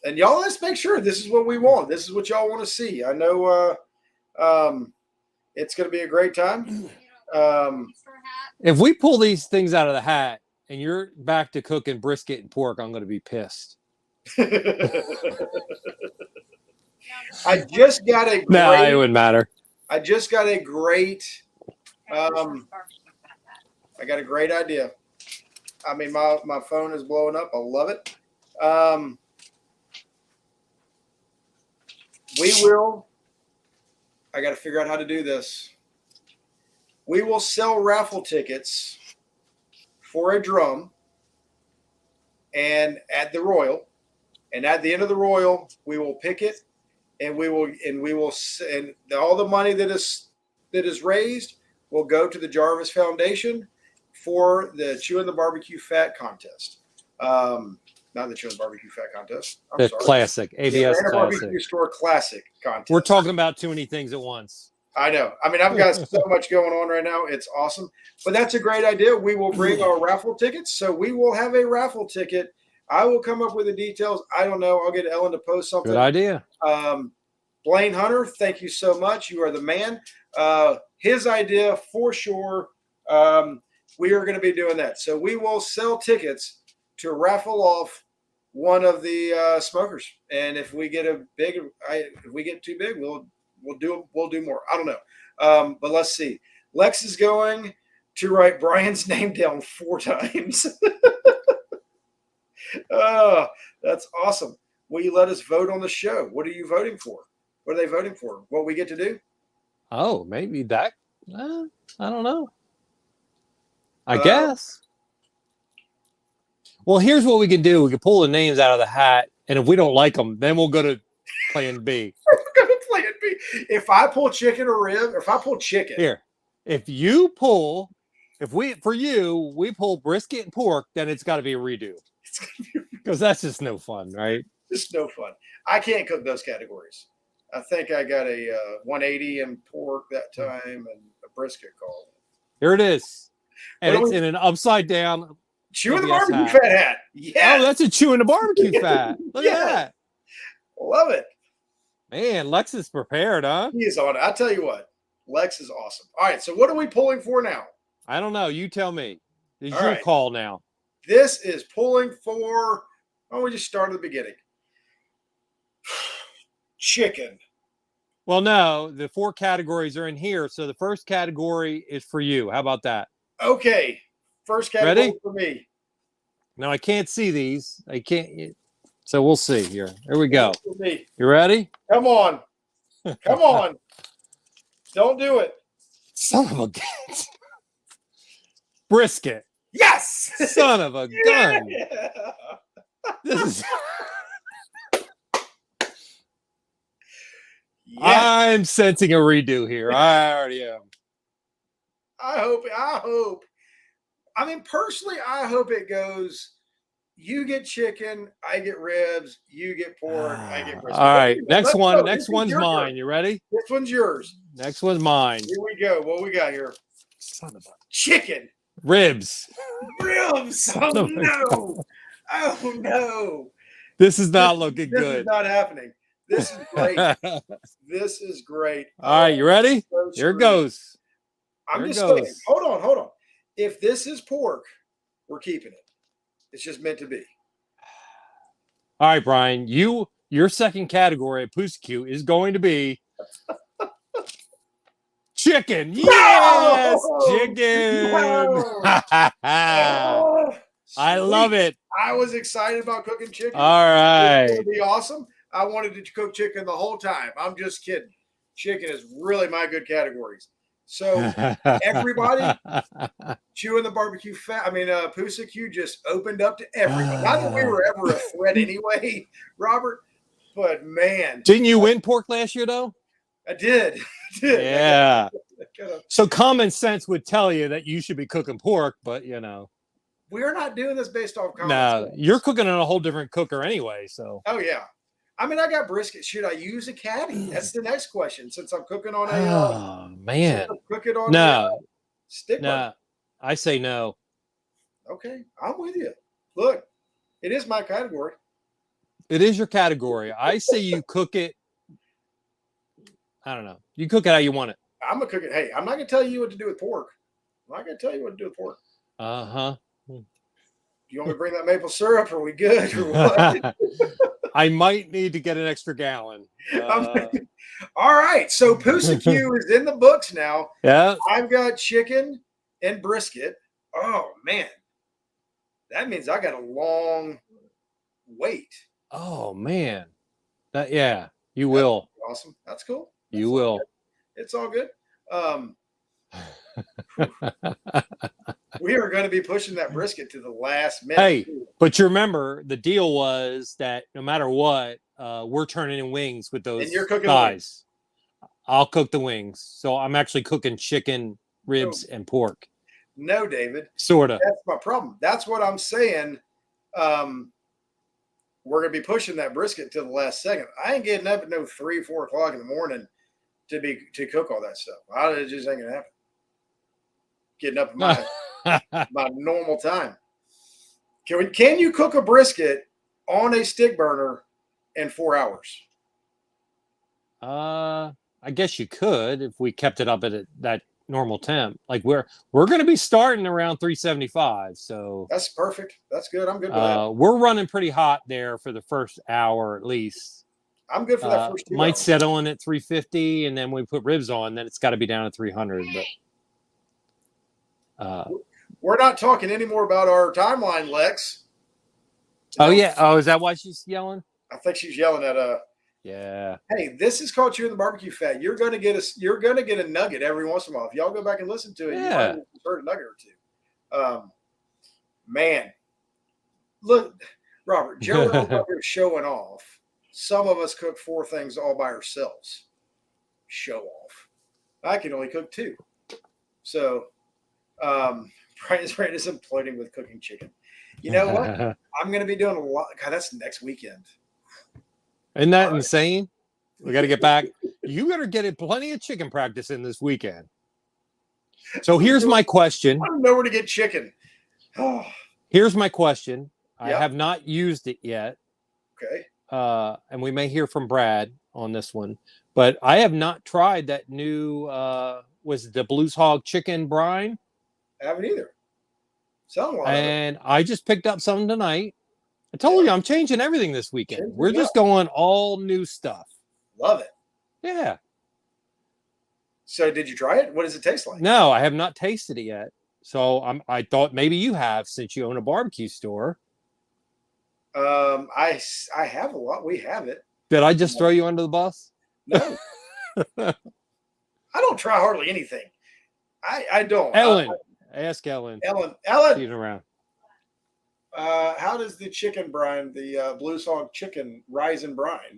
And y'all, let's make sure this is what we want. This is what y'all want to see. I know it's going to be a great time. If we pull these things out of the hat and you're back to cooking brisket and pork, I'm going to be pissed. I just got a great, no, it wouldn't matter. I just got a great I got a great idea. I mean, my phone is blowing up. I love it. I got to figure out how to do this. We will sell raffle tickets for a drum and at the Royal. And at the end of the Royal, we will pick it and all the money that is raised will go to the Jarvis Foundation for the Chewin the BBQ Fat contest. Not the Chewin the BBQ Fat contest. I'm sorry. Classic. ABS Classic. Barbecue Store Classic contest. We're talking about too many things at once. I know. I mean, I've got so much going on right now. It's awesome. But that's a great idea. We will bring our raffle tickets. So we will have a raffle ticket. I will come up with the details. I don't know. I'll get Ellen to post something. Good idea. Blaine Hunter, thank you so much. You are the man. His idea for sure. We are going to be doing that. So we will sell tickets to raffle off one of the smokers. And if we get if we get too big, we'll do more. I don't know. But let's see. Lex is going to write Brian's name down 4 times. That's awesome. Will you let us vote on the show? What are you voting for? What are they voting for? What we get to do? Oh, maybe that. I don't know. I guess. Well, here's what we can do. We can pull the names out of the hat, and if we don't like them, then we'll go to plan B. We're going to plan B. If I pull chicken or rib, or if I pull chicken. Here. we pull brisket and pork, then it's got to be a redo. Because that's just no fun, right? It's no fun. I can't cook those categories. I think I got a 180 in pork that time and a brisket call. Here it is. And it's in an upside down Chewin the BBQ Fat hat. Yeah. Oh, that's a Chewin the BBQ Fat. Look at that. Love it. Man, Lex is prepared, huh? He is on it. I tell you what, Lex is awesome. All right, so what are we pulling for now? I don't know. You tell me. It's your call now. This is pulling for, we just start at the beginning. Chicken. Well, no, the 4 categories are in here. So the first category is for you. How about that? Okay. First category for me. Now, I can't see these. I can't. So we'll see here. Here we go. You ready? Come on. Come on. Don't do it. Son of a gun. Brisket. Yes. Son of a gun. Yeah. This is. Yes. I'm sensing a redo here. I already am. I hope. I mean, personally, I hope it goes. You get chicken, I get ribs. You get pork, I get brisket. All right, next one's mine. You ready? This one's yours. Next one's mine. Here we go. What we got here? Son of a chicken. Ribs. Ribs. Oh no. Oh no. This is not looking good. This is not happening. This is great. This is great. All right, you ready? So Here it screwed. goes. I'm Here it just saying. goes. Hold on. If this is pork, we're keeping it. It's just meant to be. All right, Brian, your second category at Poosa Q is going to be chicken. Yes, chicken. No! Oh, I love sweet. it. I was excited about cooking chicken. All right. It's going to be awesome. I wanted to cook chicken the whole time. I'm just kidding. Chicken is really my good categories. So everybody, Chewin the BBQ Fat. I mean, Poosa Q just opened up to everybody. Not that we were ever a threat anyway, Robert. But man, didn't you win pork last year though? I did. Yeah. So common sense would tell you that you should be cooking pork, but you know, we're not doing this based off common sense. You're cooking on a whole different cooker anyway. So. Oh yeah. I mean, I got brisket. Should I use a caddy? That's the next question. Since I'm cooking on a man, cook it on stick. No, I say no. Okay, I'm with you. Look, it is my category. It is your category. I say you cook it. I don't know. You cook it how you want it. I'm gonna cook it. Hey, I'm not gonna tell you what to do with pork. I'm not gonna tell you what to do with pork. Uh-huh. Do you want me to bring that maple syrup? Are we good or what? I might need to get an extra gallon. All right. So Poosa Q is in the books now. Yeah. I've got chicken and brisket. Oh man. That means I got a long wait. Oh man. You will. Awesome. That's cool. You will. Good. It's all good. We are going to be pushing that brisket to the last minute. Hey, but you remember the deal was that no matter what, we're turning in wings with those and you're cooking thighs. I'll cook the wings. So I'm actually cooking chicken, ribs, and pork. No, David. Sort of. That's my problem. That's what I'm saying. We're going to be pushing that brisket to the last second. I ain't getting up at no 3, 4 o'clock in the morning to cook all that stuff. It just ain't going to happen. Getting up at my normal time. Can you cook a brisket on a stick burner in 4 hours? I guess you could if we kept it up at that normal temp. Like we're going to be starting around 375. So that's perfect. That's good. I'm good with that. We're running pretty hot there for the first hour at least. I'm good for that first 2 might hours. settle in at 350, and then we put ribs on, then it's got to be down at 300. But we're not talking anymore about our timeline, Lex. Yeah. Oh, is that why she's yelling? I think she's yelling at Yeah. Hey, this is called Chewin the BBQ Fat. You're gonna get a nugget every once in a while. If y'all go back and listen to it, you might have heard a nugget or two. Man, look, Robert, Joe up here showing off. Some of us cook 4 things all by ourselves. Show off. I can only cook 2. So, Brian's brain is imploding with cooking chicken. You know what? I'm going to be doing a lot. God, that's next weekend. Isn't that insane? We got to get back. You better get plenty of chicken practice in this weekend. So here's my question. I don't know where to get chicken. Here's my question. Yep. I have not used it yet. Okay. And we may hear from Brad on this one, but I have not tried that new, was it the Blues Hog chicken brine? I haven't either. And I just picked up some tonight. I told you I'm changing everything this weekend. We're just going all new stuff. Love it. Yeah. So did you try it? What does it taste like? No, I have not tasted it yet. So I thought maybe you have, since you own a barbecue store. I have a lot. We have it. Did I just throw you under the bus? No. I don't try hardly anything. I don't. Ellen. Ask Ellen. Ellen. She's around. How does the chicken brine, the Blues Hog chicken rise in brine?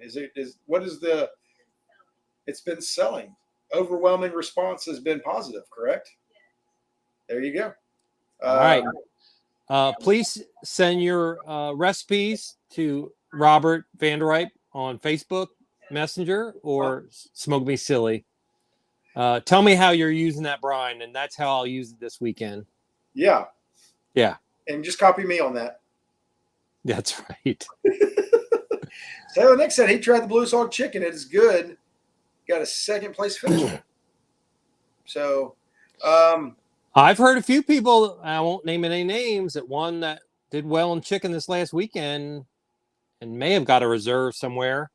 It's been selling. Overwhelming response has been positive, correct? There you go. All right. Please send your recipes to Robert Vanderripe on Facebook Messenger or Smoke Me Silly. Tell me how you're using that brine, and that's how I'll use it this weekend. Yeah. Yeah. And just copy me on that. That's right. So Nick said he tried the blue salt chicken. It is good. Got a second place finish. So, I've heard a few people, I won't name any names, that one that did well in chicken this last weekend and may have got a reserve somewhere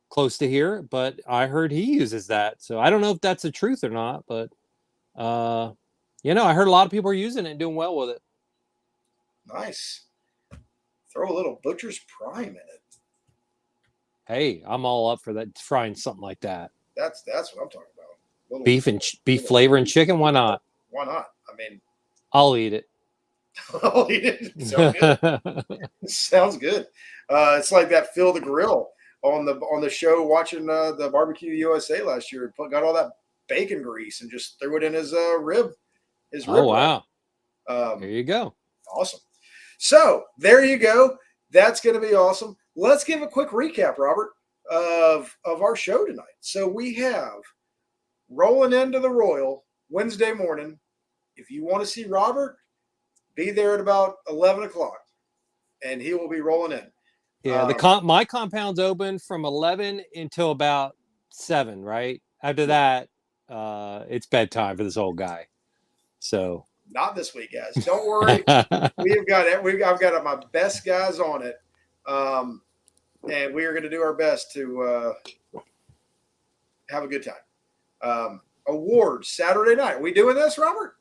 close to here, but I heard he uses that. So I don't know if that's the truth or not, but I heard a lot of people are using it and doing well with it. Nice. Throw a little Butcher's Prime in it. Hey, I'm all up for that, frying something like that. That's what I'm talking about. Beef flavor and chicken, why not? Why not? I mean, I'll eat it. I'll eat it. Sounds good. Sounds good. It's like that Phil the Grill on the show watching the Barbecue USA last year. Got all that bacon grease and just threw it in his rib. Oh wow! There you go. Awesome. So there you go. That's going to be awesome. Let's give a quick recap, Robert, of our show tonight. So we have rolling into the Royal Wednesday morning. If you want to see Robert, be there at about 11 o'clock, and he will be rolling in. Yeah, my compound's open from 11 until about 7, right? After that, it's bedtime for this old guy. So not this week, guys. Don't worry. I've got my best guys on it, and we are going to do our best to have a good time. Awards Saturday night. Are we doing this, Robert?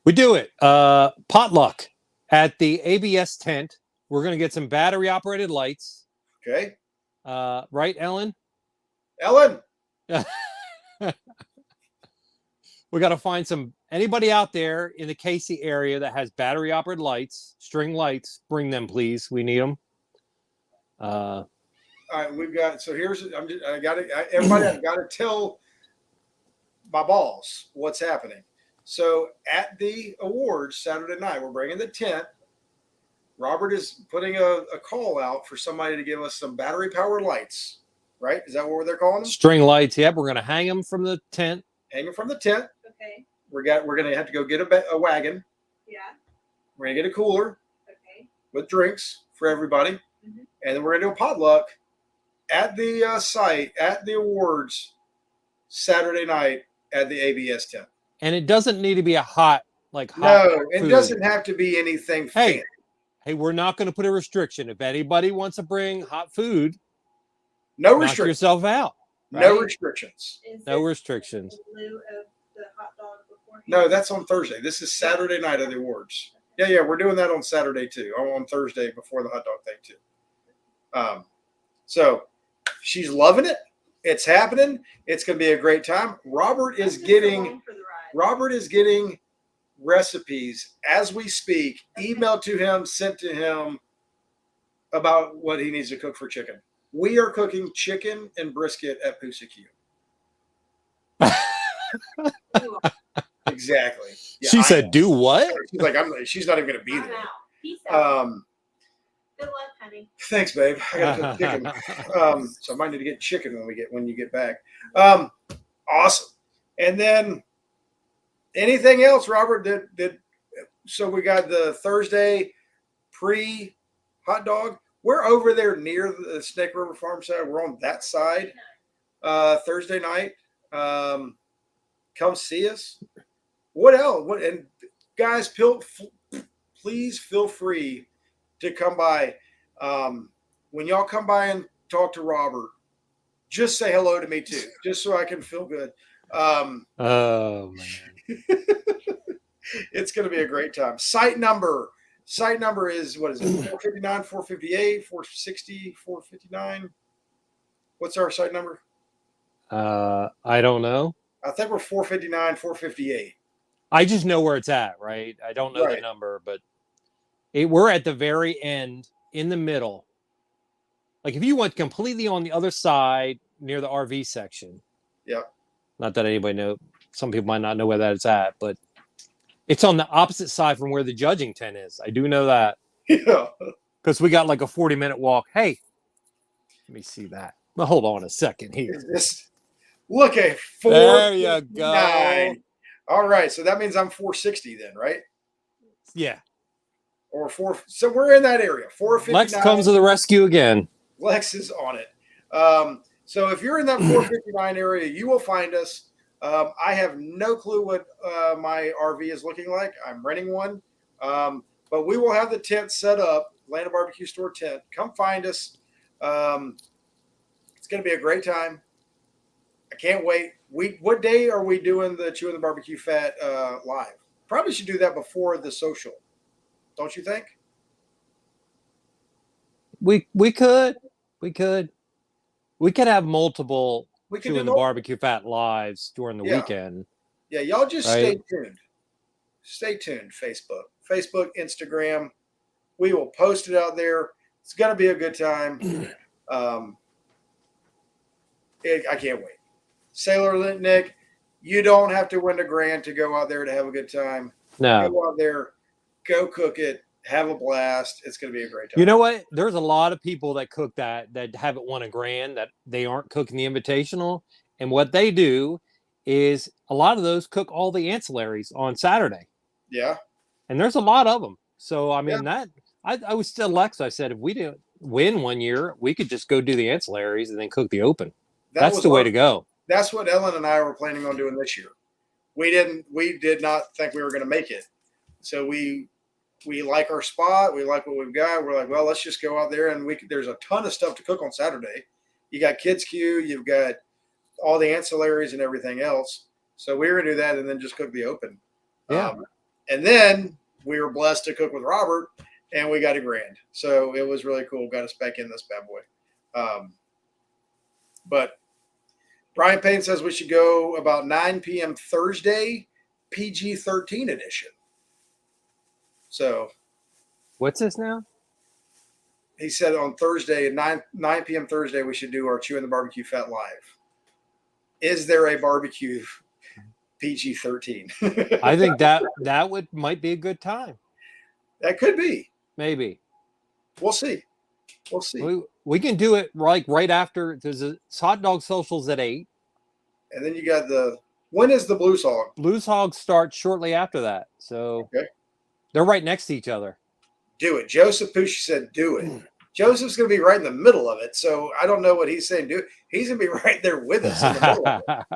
We do it. Potluck at the ABS tent. We're going to get some battery operated lights. Okay. Right, Ellen? Ellen. We got to find anybody out there in the Casey area that has battery operated lights, string lights. Bring them, please. We need them. All right, we've got. So here's. Everybody, I've got to tell my boss what's happening. So at the awards Saturday night, we're bringing the tent. Robert is putting a call out for somebody to give us some battery powered lights. Right? Is that what they're calling them? String lights. Yep. We're going to hang them from the tent. Hang them from the tent. Okay. We're going to have to go get a wagon. Yeah. We're going to get a cooler. Okay. With drinks for everybody. Mm-hmm. And then we're going to do a potluck at the site, at the awards Saturday night at the ABS tent. And it doesn't need to be a hot No, it doesn't have to be anything fancy. Hey, we're not going to put a restriction. If anybody wants to bring hot food, no knock restrictions. yourself out. Right? No restrictions. No restrictions. In lieu of the hot dog beforehand? No, that's on Thursday. This is Saturday night of the awards. Yeah, we're doing that on Saturday too. On Thursday before the hot dog thing too. So she's loving it. It's happening. It's going to be a great time. Robert is getting recipes as we speak, emailed to him, sent to him about what he needs to cook for chicken. We are cooking chicken and brisket at Poosa Q. Exactly. Yeah, she said, "Do what?" She's like, she's not even going to be there. Peace out. Good luck, honey. Thanks, babe. I got to cook chicken. So I might need to get chicken when you get back. Awesome. And then anything else, Robert? So we got the Thursday pre hot dog. We're over there near the Snake River Farm side. We're on that side. Thursday night. Come see us. What else? And guys, please feel free to come by. When y'all come by and talk to Robert, just say hello to me too, just so I can feel good. Oh man. It's going to be a great time. Site number is, what is it? 459, 458, 460, 459. What's our site number? I don't know. I think we're 459, 458. I just know where it's at, right? I don't know the number, but we're at the very end, in the middle. Like if you went completely on the other side near the RV section. Yeah. Not that anybody knows. Some people might not know where that is at, but it's on the opposite side from where the judging tent is. I do know that. Yeah. Because we got like a 40-minute walk. Hey, let me see that. Well, hold on a second here. Look at 4. There you go. All right. So that means I'm 460 then, right? Yeah. Or 4. So we're in that area. 459. Lex comes to the rescue again. Lex is on it. So if you're in that 459 area, you will find us. I have no clue what my RV is looking like. I'm renting one. But we will have the tent set up, Atlanta Barbecue Store tent. Come find us. It's going to be a great time. I can't wait. What day are we doing the Chewin the BBQ Fat live? Probably should do that before the social. Don't you think? We could have multiple We could do Chewin the multiple. BBQ Fat lives during the Yeah. weekend. Yeah, y'all just Right. stay tuned. Stay tuned, Facebook, Instagram. We will post it out there. It's going to be a good time. I can't wait. Sailor Nick, you don't have to win a grand to go out there to have a good time. No. Go out there, go cook it, have a blast. It's going to be a great time. You know what? There's a lot of people that cook that haven't won a grand, that they aren't cooking the invitational. And what they do is a lot of those cook all the ancillaries on Saturday. Yeah. And there's a lot of them. So, I mean, I was still Lex. I said, if we didn't win one year, we could just go do the ancillaries and then cook the open. That's the way to go. That's what Ellen and I were planning on doing this year. We did not think we were going to make it. So we like our spot. We like what we've got. We're like, well, let's just go out there, and there's a ton of stuff to cook on Saturday. You got Kids Queue, you've got all the ancillaries and everything else. So we were going to do that and then just cook the open. Yeah. And then we were blessed to cook with Robert, and we got a grand. So it was really cool. Got us back in this bad boy. But Brian Payne says we should go about 9 p.m. Thursday, PG-13 edition. So what's this now? He said on Thursday at 9 p.m. Thursday, we should do our Chewin the BBQ Fat live. Is there a barbecue PG-13? I think that might be a good time. That could be. Maybe. We'll see. We'll see. We can do it right after. There's hot dog socials at 8. And then you got when is the Blues Hog? Blues Hog starts shortly after that. So okay. They're right next to each other. Do it. Joseph Poosa said do it. Joseph's going to be right in the middle of it. So I don't know what he's saying. He's going to be right there with us in the middle of it.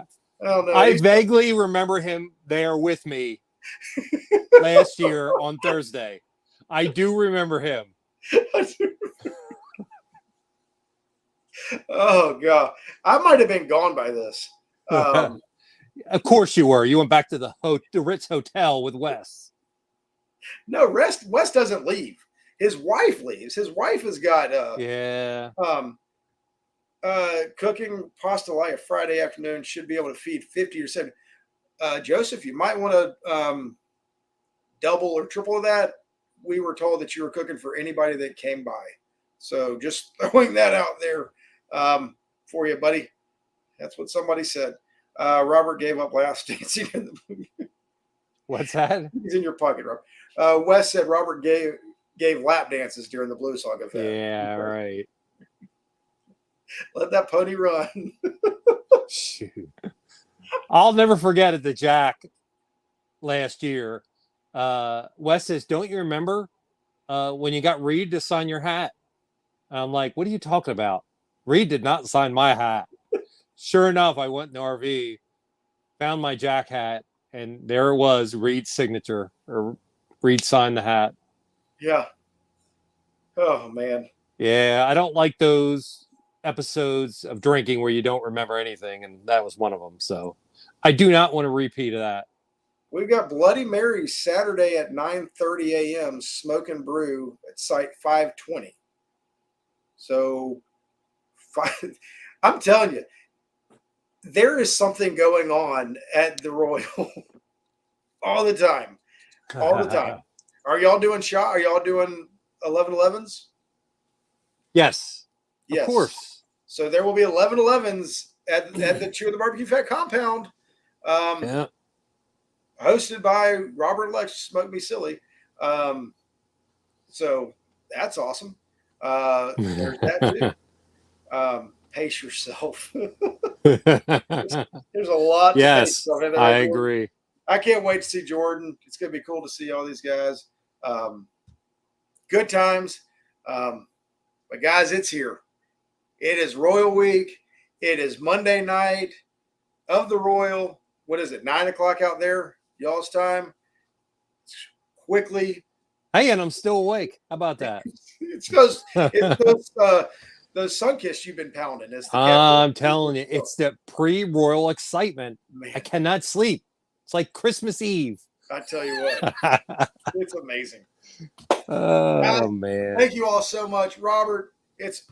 I don't know. I vaguely remember him there with me last year on Thursday. I do remember him. Oh, God. I might have been gone by this. Of course you were. You went back to the Ritz Hotel with Wes. No, Wes doesn't leave. His wife leaves. His wife has got cooking pasta like a Friday afternoon, should be able to feed 50 or 70. Joseph, you might want to double or triple that. We were told that you were cooking for anybody that came by. So just throwing that out there for you, buddy. That's what somebody said. Robert gave up last dancing in the movie. What's that? He's in your pocket, Rob. Wes said Robert gave lap dances during the Blues Hog event. Yeah, right. Let that pony run. Shoot. I'll never forget at the Jack last year. Wes says, don't you remember when you got Reed to sign your hat? And I'm like, what are you talking about? Reed did not sign my hat. Sure enough, I went in the RV, found my Jack hat, and there it was, Reed's signature, or Reed signed the hat. Yeah. Oh, man. Yeah, I don't like those episodes of drinking where you don't remember anything, and that was one of them. So I do not want to repeat of that. We've got Bloody Mary Saturday at 9:30 a.m. Smoke and Brew at Site 520. So I'm telling you, there is something going on at the Royal all the time. All the time. Are y'all doing shot? Are y'all doing 11-11s? Yes. Yes. Of course. So there will be 11-11s at the Chewin the BBQ Fat compound. Hosted by Robert Lex, Smoke Me Silly. So that's awesome. There's that too. Pace yourself. There's a lot to yes, I agree. I can't wait to see Jordan. It's going to be cool to see all these guys. Good times. But guys, it's here. It is Royal Week. It is Monday night of the Royal. What is it? 9 o'clock out there, y'all's time. Quickly. Hey, and I'm still awake. How about that? It's because it's those Sunkist you've been pounding. It's the I'm telling you, it's the pre-royal excitement. man. I cannot sleep. It's like Christmas Eve. I tell you what, it's amazing. Oh man! Thank you all so much, Robert. It's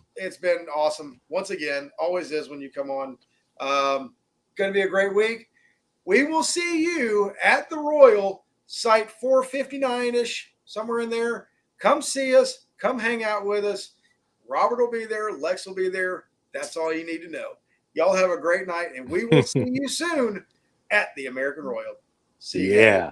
been awesome once again. Always is when you come on. Going to be a great week. We will see you at the Royal site 459-ish, somewhere in there. Come see us. Come hang out with us. Robert will be there. Lex will be there. That's all you need to know. Y'all have a great night, and we will see you soon at the American Royal. See you. Yeah.